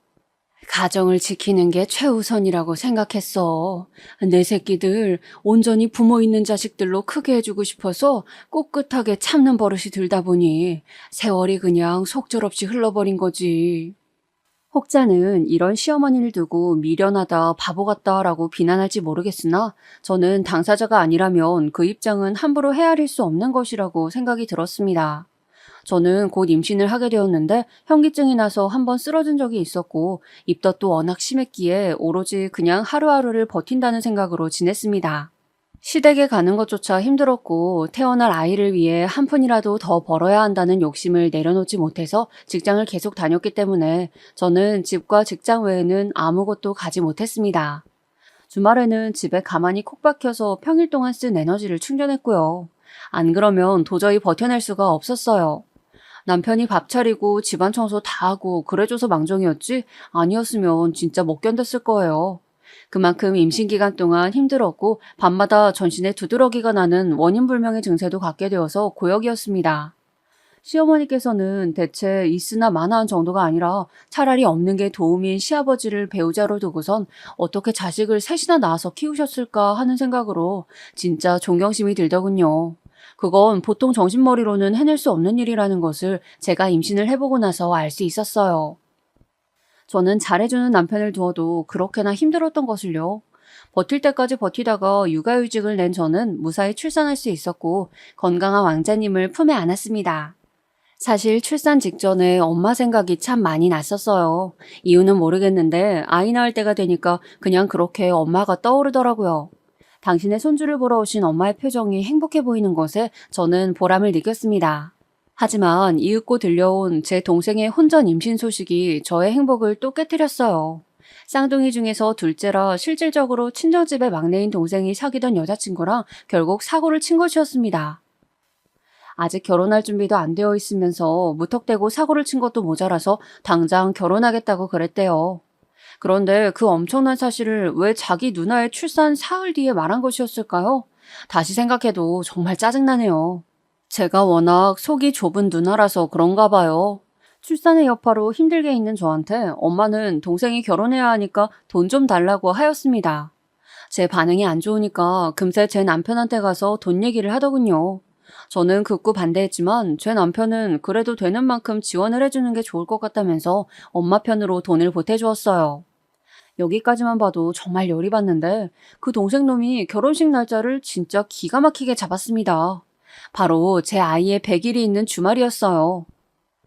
가정을 지키는 게 최우선이라고 생각했어. 내 새끼들 온전히 부모 있는 자식들로 크게 해주고 싶어서 꿋꿋하게 참는 버릇이 들다 보니 세월이 그냥 속절없이 흘러버린 거지. 혹자는 이런 시어머니를 두고 미련하다, 바보 같다라고 비난할지 모르겠으나 저는 당사자가 아니라면 그 입장은 함부로 헤아릴 수 없는 것이라고 생각이 들었습니다. 저는 곧 임신을 하게 되었는데 현기증이 나서 한번 쓰러진 적이 있었고 입덧도 워낙 심했기에 오로지 그냥 하루하루를 버틴다는 생각으로 지냈습니다. 시댁에 가는 것조차 힘들었고 태어날 아이를 위해 한 푼이라도 더 벌어야 한다는 욕심을 내려놓지 못해서 직장을 계속 다녔기 때문에 저는 집과 직장 외에는 아무것도 가지 못했습니다. 주말에는 집에 가만히 콕 박혀서 평일 동안 쓴 에너지를 충전했고요. 안 그러면 도저히 버텨낼 수가 없었어요. 남편이 밥 차리고 집안 청소 다 하고 그래줘서 망정이었지 아니었으면 진짜 못 견뎠을 거예요. 그만큼 임신 기간 동안 힘들었고 밤마다 전신에 두드러기가 나는 원인불명의 증세도 갖게 되어서 고역이었습니다. 시어머니께서는 대체 있으나 마나한 정도가 아니라 차라리 없는 게 도움인 시아버지를 배우자로 두고선 어떻게 자식을 셋이나 낳아서 키우셨을까 하는 생각으로 진짜 존경심이 들더군요. 그건 보통 정신머리로는 해낼 수 없는 일이라는 것을 제가 임신을 해보고 나서 알 수 있었어요. 저는 잘해주는 남편을 두어도 그렇게나 힘들었던 것을요. 버틸 때까지 버티다가 육아휴직을 낸 저는 무사히 출산할 수 있었고 건강한 왕자님을 품에 안았습니다. 사실 출산 직전에 엄마 생각이 참 많이 났었어요. 이유는 모르겠는데 아이 낳을 때가 되니까 그냥 그렇게 엄마가 떠오르더라고요. 당신의 손주를 보러 오신 엄마의 표정이 행복해 보이는 것에 저는 보람을 느꼈습니다. 하지만 이윽고 들려온 제 동생의 혼전 임신 소식이 저의 행복을 또 깨뜨렸어요. 쌍둥이 중에서 둘째라 실질적으로 친정집의 막내인 동생이 사귀던 여자친구랑 결국 사고를 친 것이었습니다. 아직 결혼할 준비도 안 되어 있으면서 무턱대고 사고를 친 것도 모자라서 당장 결혼하겠다고 그랬대요. 그런데 그 엄청난 사실을 왜 자기 누나의 출산 사흘 뒤에 말한 것이었을까요? 다시 생각해도 정말 짜증나네요. 제가 워낙 속이 좁은 누나라서 그런가 봐요. 출산의 여파로 힘들게 있는 저한테 엄마는 동생이 결혼해야 하니까 돈 좀 달라고 하였습니다. 제 반응이 안 좋으니까 금세 제 남편한테 가서 돈 얘기를 하더군요. 저는 극구 반대했지만 제 남편은 그래도 되는 만큼 지원을 해주는 게 좋을 것 같다면서 엄마 편으로 돈을 보태주었어요. 여기까지만 봐도 정말 열이 받는데 그 동생 놈이 결혼식 날짜를 진짜 기가 막히게 잡았습니다. 바로 제 아이의 100일이 있는 주말이었어요.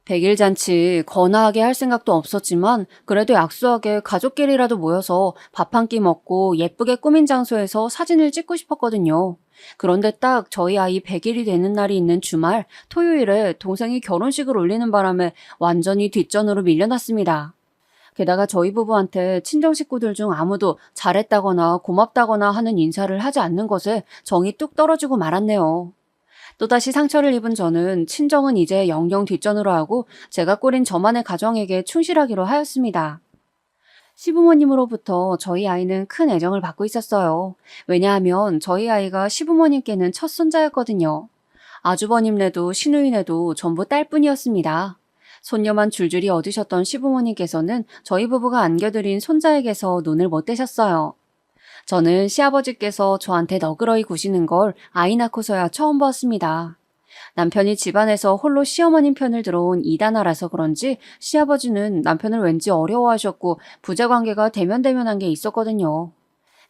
100일 잔치 거나하게 할 생각도 없었지만 그래도 약소하게 가족끼리라도 모여서 밥 한 끼 먹고 예쁘게 꾸민 장소에서 사진을 찍고 싶었거든요. 그런데 딱 저희 아이 100일이 되는 날이 있는 주말 토요일에 동생이 결혼식을 올리는 바람에 완전히 뒷전으로 밀려났습니다. 게다가 저희 부부한테 친정 식구들 중 아무도 잘했다거나 고맙다거나 하는 인사를 하지 않는 것에 정이 뚝 떨어지고 말았네요. 또다시 상처를 입은 저는 친정은 이제 영영 뒷전으로 하고 제가 꾸린 저만의 가정에게 충실하기로 하였습니다. 시부모님으로부터 저희 아이는 큰 애정을 받고 있었어요. 왜냐하면 저희 아이가 시부모님께는 첫 손자였거든요. 아주버님네도 시누이네도 전부 딸뿐이었습니다. 손녀만 줄줄이 얻으셨던 시부모님께서는 저희 부부가 안겨드린 손자에게서 눈을 못 떼셨어요. 저는 시아버지께서 저한테 너그러이 구시는 걸 아이 낳고서야 처음 보았습니다. 남편이 집안에서 홀로 시어머님 편을 들어온 이단아라서 그런지 시아버지는 남편을 왠지 어려워하셨고 부자관계가 대면대면한 게 있었거든요.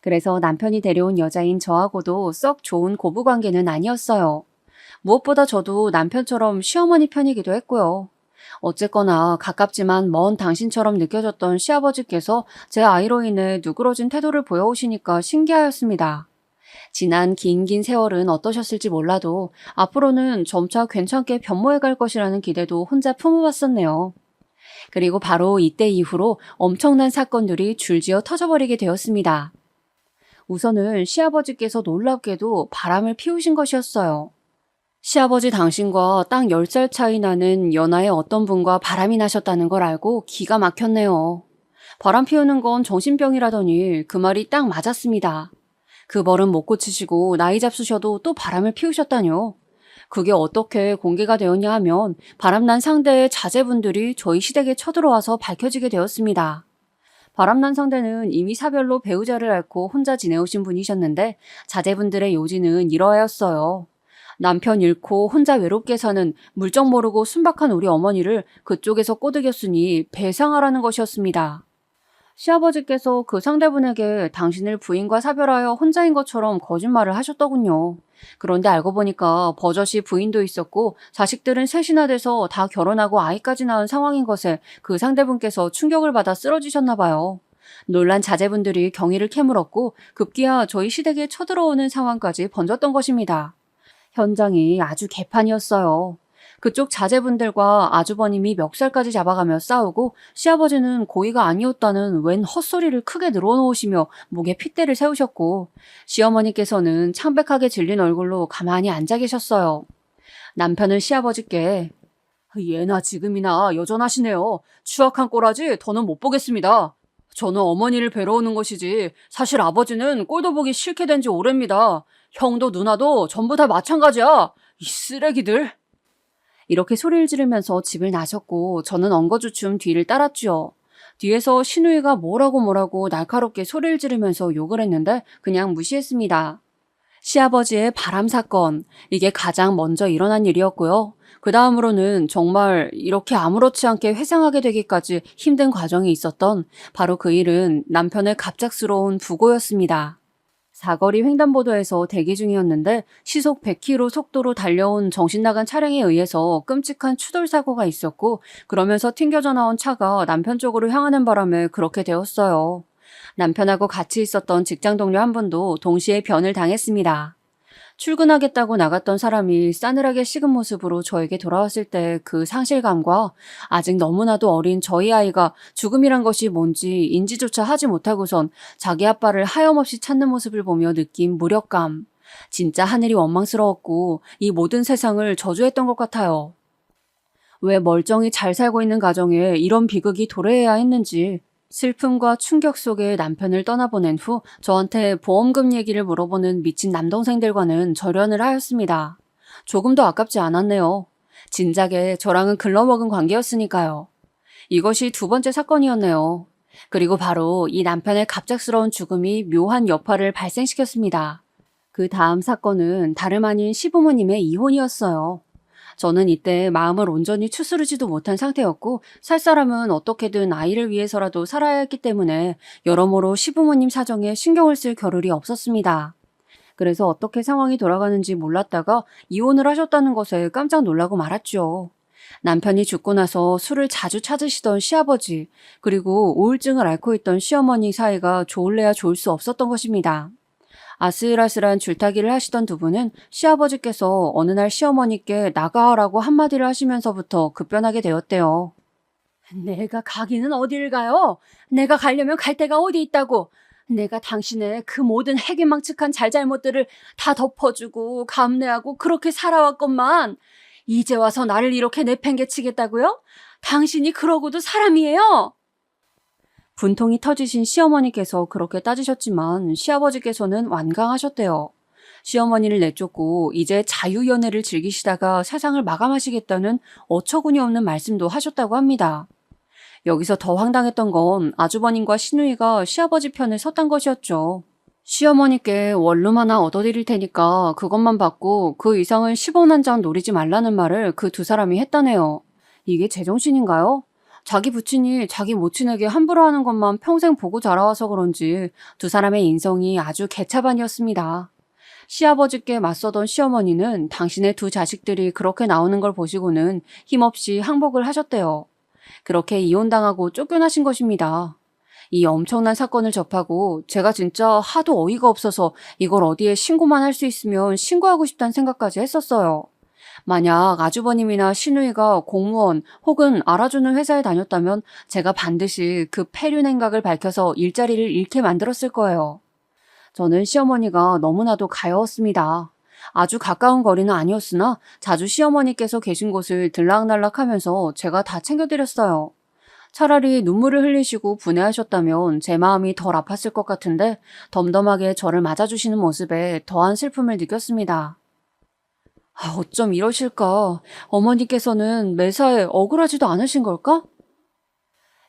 그래서 남편이 데려온 여자인 저하고도 썩 좋은 고부관계는 아니었어요. 무엇보다 저도 남편처럼 시어머니 편이기도 했고요. 어쨌거나 가깝지만 먼 당신처럼 느껴졌던 시아버지께서 제 아이로 인해 누그러진 태도를 보여오시니까 신기하였습니다. 지난 긴 세월은 어떠셨을지 몰라도 앞으로는 점차 괜찮게 변모해 갈 것이라는 기대도 혼자 품어봤었네요. 그리고 바로 이때 이후로 엄청난 사건들이 줄지어 터져버리게 되었습니다. 우선은 시아버지께서 놀랍게도 바람을 피우신 것이었어요. 시아버지 당신과 딱 10살 차이 나는 연하의 어떤 분과 바람이 나셨다는 걸 알고 기가 막혔네요. 바람 피우는 건 정신병이라더니 그 말이 딱 맞았습니다. 그 벌은 못 고치시고 나이 잡수셔도 또 바람을 피우셨다뇨. 그게 어떻게 공개가 되었냐 하면 바람난 상대의 자제분들이 저희 시댁에 쳐들어와서 밝혀지게 되었습니다. 바람난 상대는 이미 사별로 배우자를 앓고 혼자 지내오신 분이셨는데 자제분들의 요지는 이러하였어요. 남편 잃고 혼자 외롭게 사는 물정 모르고 순박한 우리 어머니를 그쪽에서 꼬드겼으니 배상하라는 것이었습니다. 시아버지께서 그 상대분에게 당신을 부인과 사별하여 혼자인 것처럼 거짓말을 하셨더군요. 그런데 알고 보니까 버젓이 부인도 있었고 자식들은 셋이나 돼서 다 결혼하고 아이까지 낳은 상황인 것에 그 상대분께서 충격을 받아 쓰러지셨나 봐요. 놀란 자제분들이 경위를 캐물었고 급기야 저희 시댁에 쳐들어오는 상황까지 번졌던 것입니다. 현장이 아주 개판이었어요. 그쪽 자제분들과 아주버님이 멱살까지 잡아가며 싸우고 시아버지는 고의가 아니었다는 웬 헛소리를 크게 늘어놓으시며 목에 핏대를 세우셨고 시어머니께서는 창백하게 질린 얼굴로 가만히 앉아 계셨어요. 남편은 시아버지께 예나 지금이나 여전하시네요. 추악한 꼬라지 더는 못 보겠습니다. 저는 어머니를 뵈러 오는 것이지 사실 아버지는 꼴도 보기 싫게 된 지 오래입니다. 형도 누나도 전부 다 마찬가지야. 이 쓰레기들. 이렇게 소리를 지르면서 집을 나셨고 저는 엉거주춤 뒤를 따랐죠. 뒤에서 시누이가 뭐라고 날카롭게 소리를 지르면서 욕을 했는데 그냥 무시했습니다. 시아버지의 바람 사건, 이게 가장 먼저 일어난 일이었고요. 그 다음으로는 정말 이렇게 아무렇지 않게 회상하게 되기까지 힘든 과정이 있었던 바로 그 일은 남편의 갑작스러운 부고였습니다. 사거리 횡단보도에서 대기 중이었는데 시속 100km 속도로 달려온 정신나간 차량에 의해서 끔찍한 추돌 사고가 있었고 그러면서 튕겨져 나온 차가 남편 쪽으로 향하는 바람에 그렇게 되었어요. 남편하고 같이 있었던 직장 동료 한 분도 동시에 변을 당했습니다. 출근하겠다고 나갔던 사람이 싸늘하게 식은 모습으로 저에게 돌아왔을 때 그 상실감과 아직 너무나도 어린 저희 아이가 죽음이란 것이 뭔지 인지조차 하지 못하고선 자기 아빠를 하염없이 찾는 모습을 보며 느낀 무력감. 진짜 하늘이 원망스러웠고 이 모든 세상을 저주했던 것 같아요. 왜 멀쩡히 잘 살고 있는 가정에 이런 비극이 도래해야 했는지 슬픔과 충격 속에 남편을 떠나보낸 후 저한테 보험금 얘기를 물어보는 미친 남동생들과는 절연을 하였습니다. 조금도 아깝지 않았네요. 진작에 저랑은 글러먹은 관계였으니까요. 이것이 두 번째 사건이었네요. 그리고 바로 이 남편의 갑작스러운 죽음이 묘한 여파를 발생시켰습니다. 그 다음 사건은 다름 아닌 시부모님의 이혼이었어요. 저는 이때 마음을 온전히 추스르지도 못한 상태였고 살 사람은 어떻게든 아이를 위해서라도 살아야 했기 때문에 여러모로 시부모님 사정에 신경을 쓸 겨를이 없었습니다. 그래서 어떻게 상황이 돌아가는지 몰랐다가 이혼을 하셨다는 것에 깜짝 놀라고 말았죠. 남편이 죽고 나서 술을 자주 찾으시던 시아버지 그리고 우울증을 앓고 있던 시어머니 사이가 좋을래야 좋을 수 없었던 것입니다. 아슬아슬한 줄타기를 하시던 두 분은 시아버지께서 어느 날 시어머니께 나가라고 한마디를 하시면서부터 급변하게 되었대요. 내가 가기는 어딜 가요? 내가 가려면 갈 데가 어디 있다고. 내가 당신의 그 모든 해괴망측한 잘잘못들을 다 덮어주고 감내하고 그렇게 살아왔건만 이제 와서 나를 이렇게 내팽개치겠다고요? 당신이 그러고도 사람이에요? 분통이 터지신 시어머니께서 그렇게 따지셨지만 시아버지께서는 완강하셨대요. 시어머니를 내쫓고 이제 자유연애를 즐기시다가 세상을 마감하시겠다는 어처구니 없는 말씀도 하셨다고 합니다. 여기서 더 황당했던 건 아주버님과 시누이가 시아버지 편에 섰단 것이었죠. 시어머니께 원룸 하나 얻어드릴 테니까 그것만 받고 그 이상은 10원 한 장 노리지 말라는 말을 그 두 사람이 했다네요. 이게 제정신인가요? 자기 부친이 자기 모친에게 함부로 하는 것만 평생 보고 자라와서 그런지 두 사람의 인성이 아주 개차반이었습니다. 시아버지께 맞서던 시어머니는 당신의 두 자식들이 그렇게 나오는 걸 보시고는 힘없이 항복을 하셨대요. 그렇게 이혼당하고 쫓겨나신 것입니다. 이 엄청난 사건을 접하고 제가 진짜 하도 어이가 없어서 이걸 어디에 신고만 할 수 있으면 신고하고 싶다는 생각까지 했었어요. 만약 아주버님이나 시누이가 공무원 혹은 알아주는 회사에 다녔다면 제가 반드시 그 폐륜 행각을 밝혀서 일자리를 잃게 만들었을 거예요. 저는 시어머니가 너무나도 가여웠습니다. 아주 가까운 거리는 아니었으나 자주 시어머니께서 계신 곳을 들락날락하면서 제가 다 챙겨드렸어요. 차라리 눈물을 흘리시고 분해하셨다면 제 마음이 덜 아팠을 것 같은데 덤덤하게 저를 맞아주시는 모습에 더한 슬픔을 느꼈습니다. 어쩜 이러실까? 어머니께서는 매사에 억울하지도 않으신 걸까?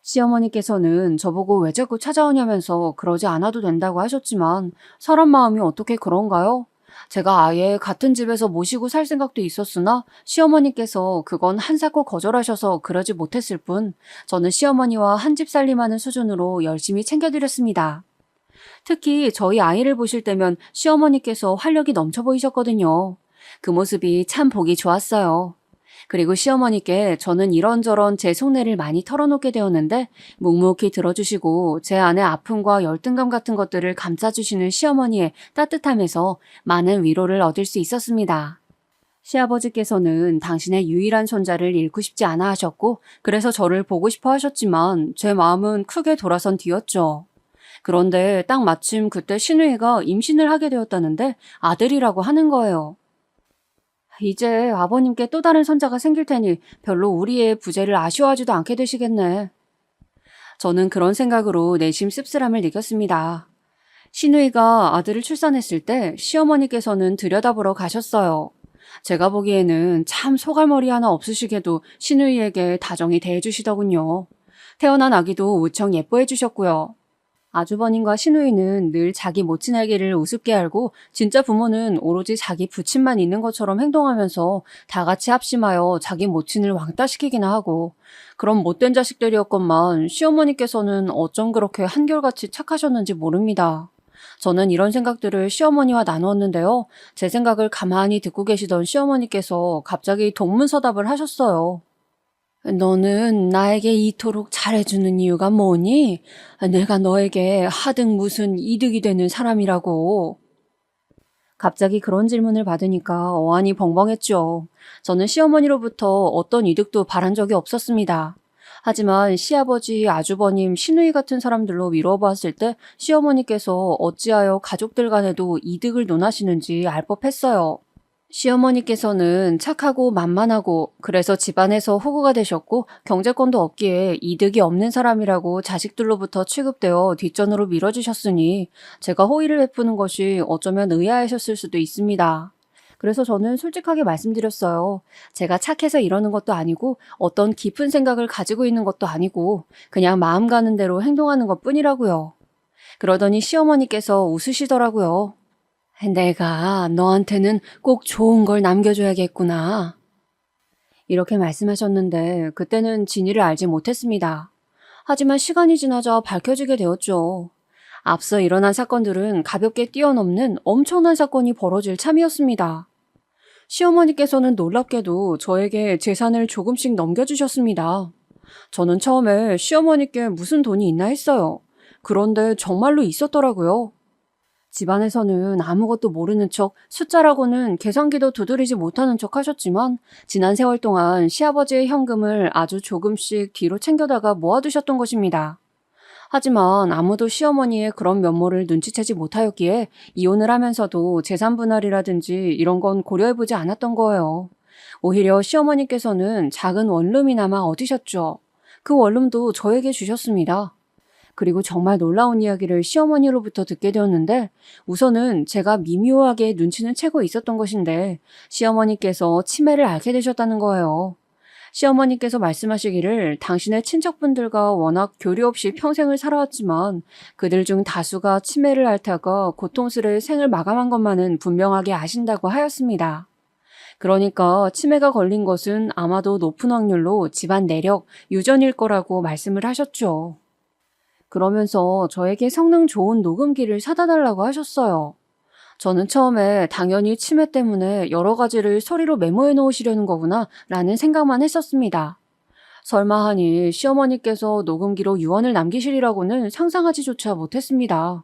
시어머니께서는 저보고 왜 자꾸 찾아오냐면서 그러지 않아도 된다고 하셨지만 사람 마음이 어떻게 그런가요? 제가 아예 같은 집에서 모시고 살 생각도 있었으나 시어머니께서 그건 한사코 거절하셔서 그러지 못했을 뿐 저는 시어머니와 한 집 살림하는 수준으로 열심히 챙겨드렸습니다. 특히 저희 아이를 보실 때면 시어머니께서 활력이 넘쳐 보이셨거든요. 그 모습이 참 보기 좋았어요. 그리고 시어머니께 저는 이런저런 제 속내를 많이 털어놓게 되었는데 묵묵히 들어주시고 제 안의 아픔과 열등감 같은 것들을 감싸주시는 시어머니의 따뜻함에서 많은 위로를 얻을 수 있었습니다. 시아버지께서는 당신의 유일한 손자를 잃고 싶지 않아 하셨고 그래서 저를 보고 싶어 하셨지만 제 마음은 크게 돌아선 뒤였죠. 그런데 딱 마침 그때 시누이가 임신을 하게 되었다는데 아들이라고 하는 거예요. 이제 아버님께 또 다른 손자가 생길 테니 별로 우리의 부재를 아쉬워하지도 않게 되시겠네. 저는 그런 생각으로 내심 씁쓸함을 느꼈습니다. 시누이가 아들을 출산했을 때 시어머니께서는 들여다보러 가셨어요. 제가 보기에는 참 소갈머리 하나 없으시게도 시누이에게 다정히 대해주시더군요. 태어난 아기도 무척 예뻐해 주셨고요. 아주버님과 시누이는 늘 자기 모친에게를 우습게 알고 진짜 부모는 오로지 자기 부친만 있는 것처럼 행동하면서 다 같이 합심하여 자기 모친을 왕따시키기나 하고 그런 못된 자식들이었건만 시어머니께서는 어쩜 그렇게 한결같이 착하셨는지 모릅니다. 저는 이런 생각들을 시어머니와 나누었는데요. 제 생각을 가만히 듣고 계시던 시어머니께서 갑자기 동문서답을 하셨어요. 너는 나에게 이토록 잘해주는 이유가 뭐니? 내가 너에게 하등 무슨 이득이 되는 사람이라고. 갑자기 그런 질문을 받으니까 어안이 벙벙했죠. 저는 시어머니로부터 어떤 이득도 바란 적이 없었습니다. 하지만 시아버지, 아주버님, 시누이 같은 사람들로 미뤄보았을 때 시어머니께서 어찌하여 가족들 간에도 이득을 논하시는지 알 법했어요. 시어머니께서는 착하고 만만하고 그래서 집안에서 호구가 되셨고 경제권도 없기에 이득이 없는 사람이라고 자식들로부터 취급되어 뒷전으로 밀어주셨으니 제가 호의를 베푸는 것이 어쩌면 의아하셨을 수도 있습니다. 그래서 저는 솔직하게 말씀드렸어요. 제가 착해서 이러는 것도 아니고 어떤 깊은 생각을 가지고 있는 것도 아니고 그냥 마음 가는 대로 행동하는 것 뿐이라고요. 그러더니 시어머니께서 웃으시더라고요. 내가 너한테는 꼭 좋은 걸 남겨줘야겠구나. 이렇게 말씀하셨는데 그때는 진위를 알지 못했습니다. 하지만 시간이 지나자 밝혀지게 되었죠. 앞서 일어난 사건들은 가볍게 뛰어넘는 엄청난 사건이 벌어질 참이었습니다. 시어머니께서는 놀랍게도 저에게 재산을 조금씩 넘겨주셨습니다. 저는 처음에 시어머니께 무슨 돈이 있나 했어요. 그런데 정말로 있었더라고요. 집안에서는 아무것도 모르는 척 숫자라고는 계산기도 두드리지 못하는 척 하셨지만 지난 세월 동안 시아버지의 현금을 아주 조금씩 뒤로 챙겨다가 모아두셨던 것입니다. 하지만 아무도 시어머니의 그런 면모를 눈치채지 못하였기에 이혼을 하면서도 재산 분할이라든지 이런 건 고려해보지 않았던 거예요. 오히려 시어머니께서는 작은 원룸이나마 얻으셨죠. 그 원룸도 저에게 주셨습니다. 그리고 정말 놀라운 이야기를 시어머니로부터 듣게 되었는데 우선은 제가 미묘하게 눈치는 채고 있었던 것인데 시어머니께서 치매를 앓게 되셨다는 거예요. 시어머니께서 말씀하시기를 당신의 친척분들과 워낙 교류 없이 평생을 살아왔지만 그들 중 다수가 치매를 앓다가 고통스레 생을 마감한 것만은 분명하게 아신다고 하였습니다. 그러니까 치매가 걸린 것은 아마도 높은 확률로 집안 내력, 유전일 거라고 말씀을 하셨죠. 그러면서 저에게 성능 좋은 녹음기를 사다 달라고 하셨어요. 저는 처음에 당연히 치매 때문에 여러 가지를 소리로 메모해 놓으시려는 거구나 라는 생각만 했었습니다. 설마 하니 시어머니께서 녹음기로 유언을 남기시리라고는 상상하지조차 못했습니다.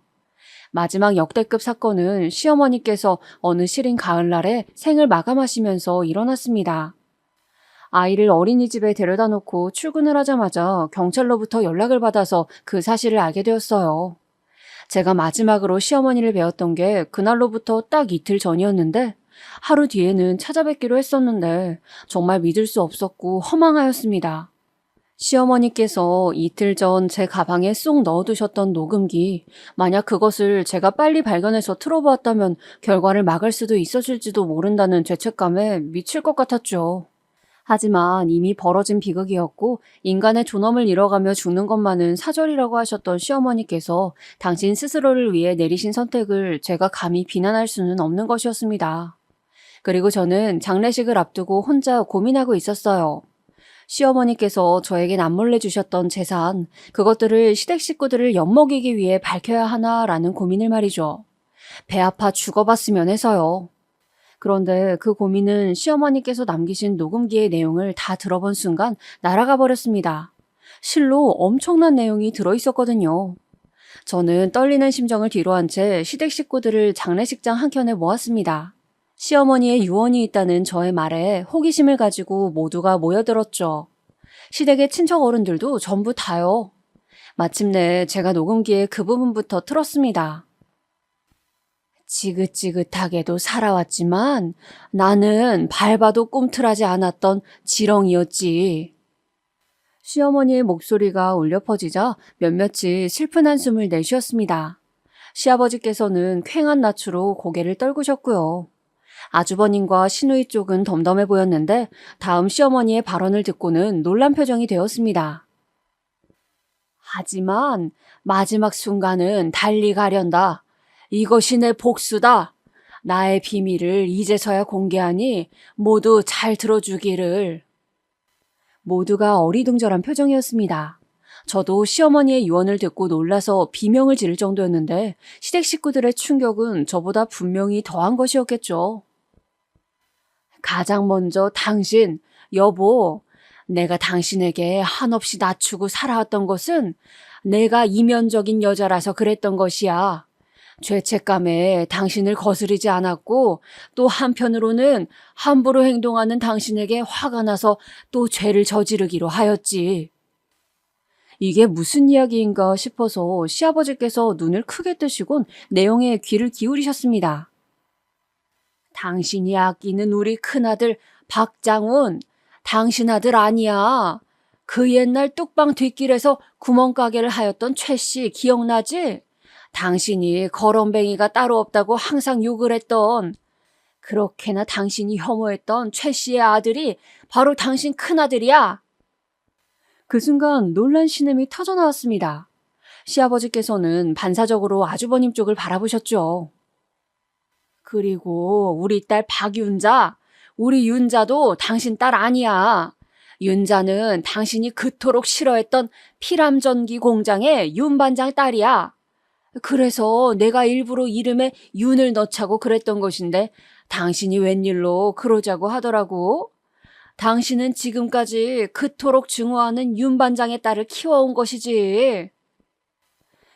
마지막 역대급 사건은 시어머니께서 어느 시린 가을날에 생을 마감하시면서 일어났습니다. 아이를 어린이집에 데려다 놓고 출근을 하자마자 경찰로부터 연락을 받아서 그 사실을 알게 되었어요. 제가 마지막으로 시어머니를 뵈었던 게 그날로부터 딱 이틀 전이었는데 하루 뒤에는 찾아뵙기로 했었는데 정말 믿을 수 없었고 허망하였습니다. 시어머니께서 이틀 전 제 가방에 쏙 넣어두셨던 녹음기, 만약 그것을 제가 빨리 발견해서 틀어보았다면 결과를 막을 수도 있었을지도 모른다는 죄책감에 미칠 것 같았죠. 하지만 이미 벌어진 비극이었고 인간의 존엄을 잃어가며 죽는 것만은 사절이라고 하셨던 시어머니께서 당신 스스로를 위해 내리신 선택을 제가 감히 비난할 수는 없는 것이었습니다. 그리고 저는 장례식을 앞두고 혼자 고민하고 있었어요. 시어머니께서 저에게 남몰래 주셨던 재산, 그것들을 시댁 식구들을 엿먹이기 위해 밝혀야 하나라는 고민을 말이죠. 배 아파 죽어봤으면 해서요. 그런데 그 고민은 시어머니께서 남기신 녹음기의 내용을 다 들어본 순간 날아가 버렸습니다. 실로 엄청난 내용이 들어있었거든요. 저는 떨리는 심정을 뒤로한 채 시댁 식구들을 장례식장 한켠에 모았습니다. 시어머니의 유언이 있다는 저의 말에 호기심을 가지고 모두가 모여들었죠. 시댁의 친척 어른들도 전부 다요. 마침내 제가 녹음기에 그 부분부터 틀었습니다. 지긋지긋하게도 살아왔지만 나는 밟아도 꿈틀하지 않았던 지렁이였지. 시어머니의 목소리가 울려 퍼지자 몇몇이 슬픈 한숨을 내쉬었습니다. 시아버지께서는 퀭한 낯으로 고개를 떨구셨고요. 아주버님과 시누이 쪽은 덤덤해 보였는데 다음 시어머니의 발언을 듣고는 놀란 표정이 되었습니다. 하지만 마지막 순간은 달리 가련다. 이것이 내 복수다. 나의 비밀을 이제서야 공개하니 모두 잘 들어주기를. 모두가 어리둥절한 표정이었습니다. 저도 시어머니의 유언을 듣고 놀라서 비명을 지를 정도였는데 시댁 식구들의 충격은 저보다 분명히 더한 것이었겠죠. 가장 먼저 당신, 여보, 내가 당신에게 한없이 낮추고 살아왔던 것은 내가 이면적인 여자라서 그랬던 것이야. 죄책감에 당신을 거스르지 않았고 또 한편으로는 함부로 행동하는 당신에게 화가 나서 또 죄를 저지르기로 하였지. 이게 무슨 이야기인가 싶어서 시아버지께서 눈을 크게 뜨시곤 내용에 귀를 기울이셨습니다. 당신이 아끼는 우리 큰아들 박장훈, 당신 아들 아니야. 그 옛날 뚝방 뒷길에서 구멍가게를 하였던 최 씨 기억나지? 당신이 거렁뱅이가 따로 없다고 항상 욕을 했던, 그렇게나 당신이 혐오했던 최 씨의 아들이 바로 당신 큰아들이야. 그 순간 놀란 신음이 터져나왔습니다. 시아버지께서는 반사적으로 아주버님 쪽을 바라보셨죠. 그리고 우리 딸 박윤자, 우리 윤자도 당신 딸 아니야. 윤자는 당신이 그토록 싫어했던 피람전기 공장의 윤 반장 딸이야. 그래서 내가 일부러 이름에 윤을 넣자고 그랬던 것인데 당신이 웬일로 그러자고 하더라고. 당신은 지금까지 그토록 증오하는 윤 반장의 딸을 키워온 것이지.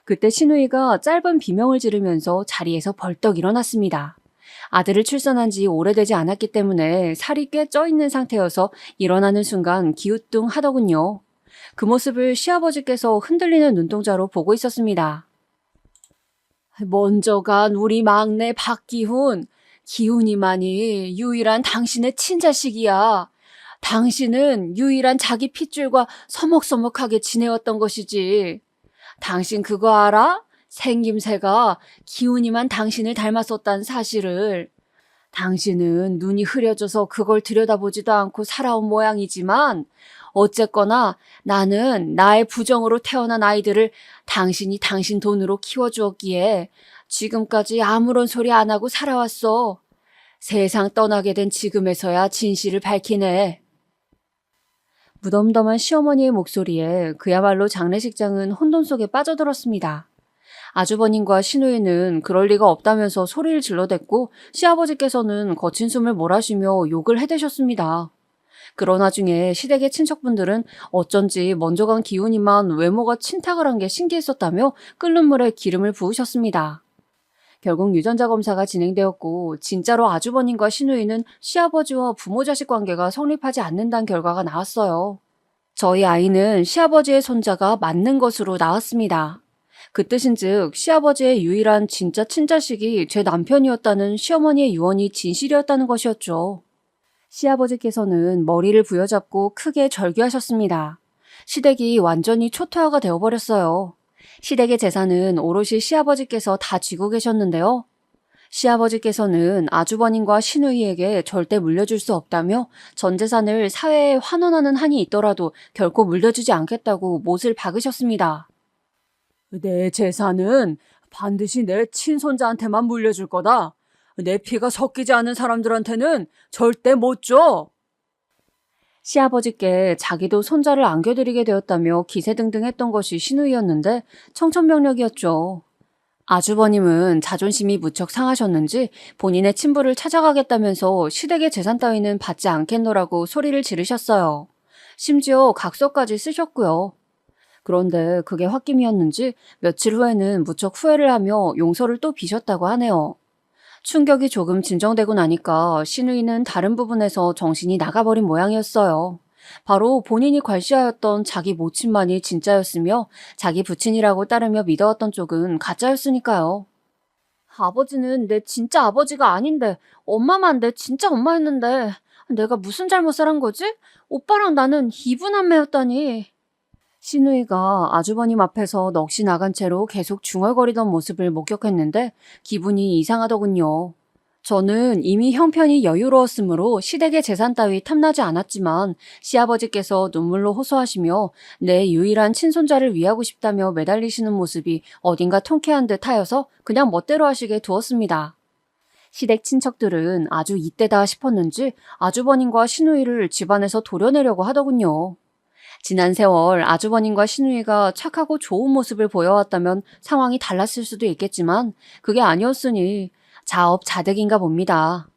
그때 시누이가 짧은 비명을 지르면서 자리에서 벌떡 일어났습니다. 아들을 출산한 지 오래되지 않았기 때문에 살이 꽤 쪄있는 상태여서 일어나는 순간 기우뚱하더군요. 그 모습을 시아버지께서 흔들리는 눈동자로 보고 있었습니다. 먼저 간 우리 막내 박기훈, 기훈이만이 유일한 당신의 친자식이야. 당신은 유일한 자기 핏줄과 서먹서먹하게 지내왔던 것이지. 당신 그거 알아? 생김새가 기훈이만 당신을 닮았었다는 사실을. 당신은 눈이 흐려져서 그걸 들여다보지도 않고 살아온 모양이지만 어쨌거나 나는 나의 부정으로 태어난 아이들을 당신이 당신 돈으로 키워주었기에 지금까지 아무런 소리 안 하고 살아왔어. 세상 떠나게 된 지금에서야 진실을 밝히네. 무덤덤한 시어머니의 목소리에 그야말로 장례식장은 혼돈 속에 빠져들었습니다. 아주버님과 시누이는 그럴 리가 없다면서 소리를 질러댔고 시아버지께서는 거친 숨을 몰아쉬며 욕을 해대셨습니다. 그러나 중에 시댁의 친척분들은 어쩐지 먼저 간 기운이만 외모가 친탁을 한 게 신기했었다며 끓는 물에 기름을 부으셨습니다. 결국 유전자 검사가 진행되었고 진짜로 아주버님과 시누이는 시아버지와 부모 자식 관계가 성립하지 않는다는 결과가 나왔어요. 저희 아이는 시아버지의 손자가 맞는 것으로 나왔습니다. 그 뜻인즉 시아버지의 유일한 진짜 친자식이 제 남편이었다는 시어머니의 유언이 진실이었다는 것이었죠. 시아버지께서는 머리를 부여잡고 크게 절규하셨습니다. 시댁이 완전히 초토화가 되어버렸어요. 시댁의 재산은 오롯이 시아버지께서 다 쥐고 계셨는데요. 시아버지께서는 아주버님과 시누이에게 절대 물려줄 수 없다며 전 재산을 사회에 환원하는 한이 있더라도 결코 물려주지 않겠다고 못을 박으셨습니다. 내 재산은 반드시 내 친손자한테만 물려줄 거다. 내 피가 섞이지 않은 사람들한테는 절대 못 줘. 시아버지께 자기도 손자를 안겨드리게 되었다며 기세등등했던 것이 시누이였는데 청천벽력이었죠. 아주버님은 자존심이 무척 상하셨는지 본인의 친부를 찾아가겠다면서 시댁의 재산 따위는 받지 않겠노라고 소리를 지르셨어요. 심지어 각서까지 쓰셨고요. 그런데 그게 홧김이었는지 며칠 후에는 무척 후회를 하며 용서를 또 비셨다고 하네요. 충격이 조금 진정되고 나니까 시누이는 다른 부분에서 정신이 나가버린 모양이었어요. 바로 본인이 괄시하였던 자기 모친만이 진짜였으며 자기 부친이라고 따르며 믿어왔던 쪽은 가짜였으니까요. 아버지는 내 진짜 아버지가 아닌데 엄마만 내 진짜 엄마였는데 내가 무슨 잘못을 한 거지? 오빠랑 나는 이분남매였다니. 시누이가 아주버님 앞에서 넋이 나간 채로 계속 중얼거리던 모습을 목격했는데 기분이 이상하더군요. 저는 이미 형편이 여유로웠으므로 시댁의 재산 따위 탐나지 않았지만 시아버지께서 눈물로 호소하시며 내 유일한 친손자를 위하고 싶다며 매달리시는 모습이 어딘가 통쾌한 듯 하여서 그냥 멋대로 하시게 두었습니다. 시댁 친척들은 아주 이때다 싶었는지 아주버님과 시누이를 집안에서 도려내려고 하더군요. 지난 세월 아주버님과 시누이가 착하고 좋은 모습을 보여왔다면 상황이 달랐을 수도 있겠지만 그게 아니었으니 자업자득인가 봅니다.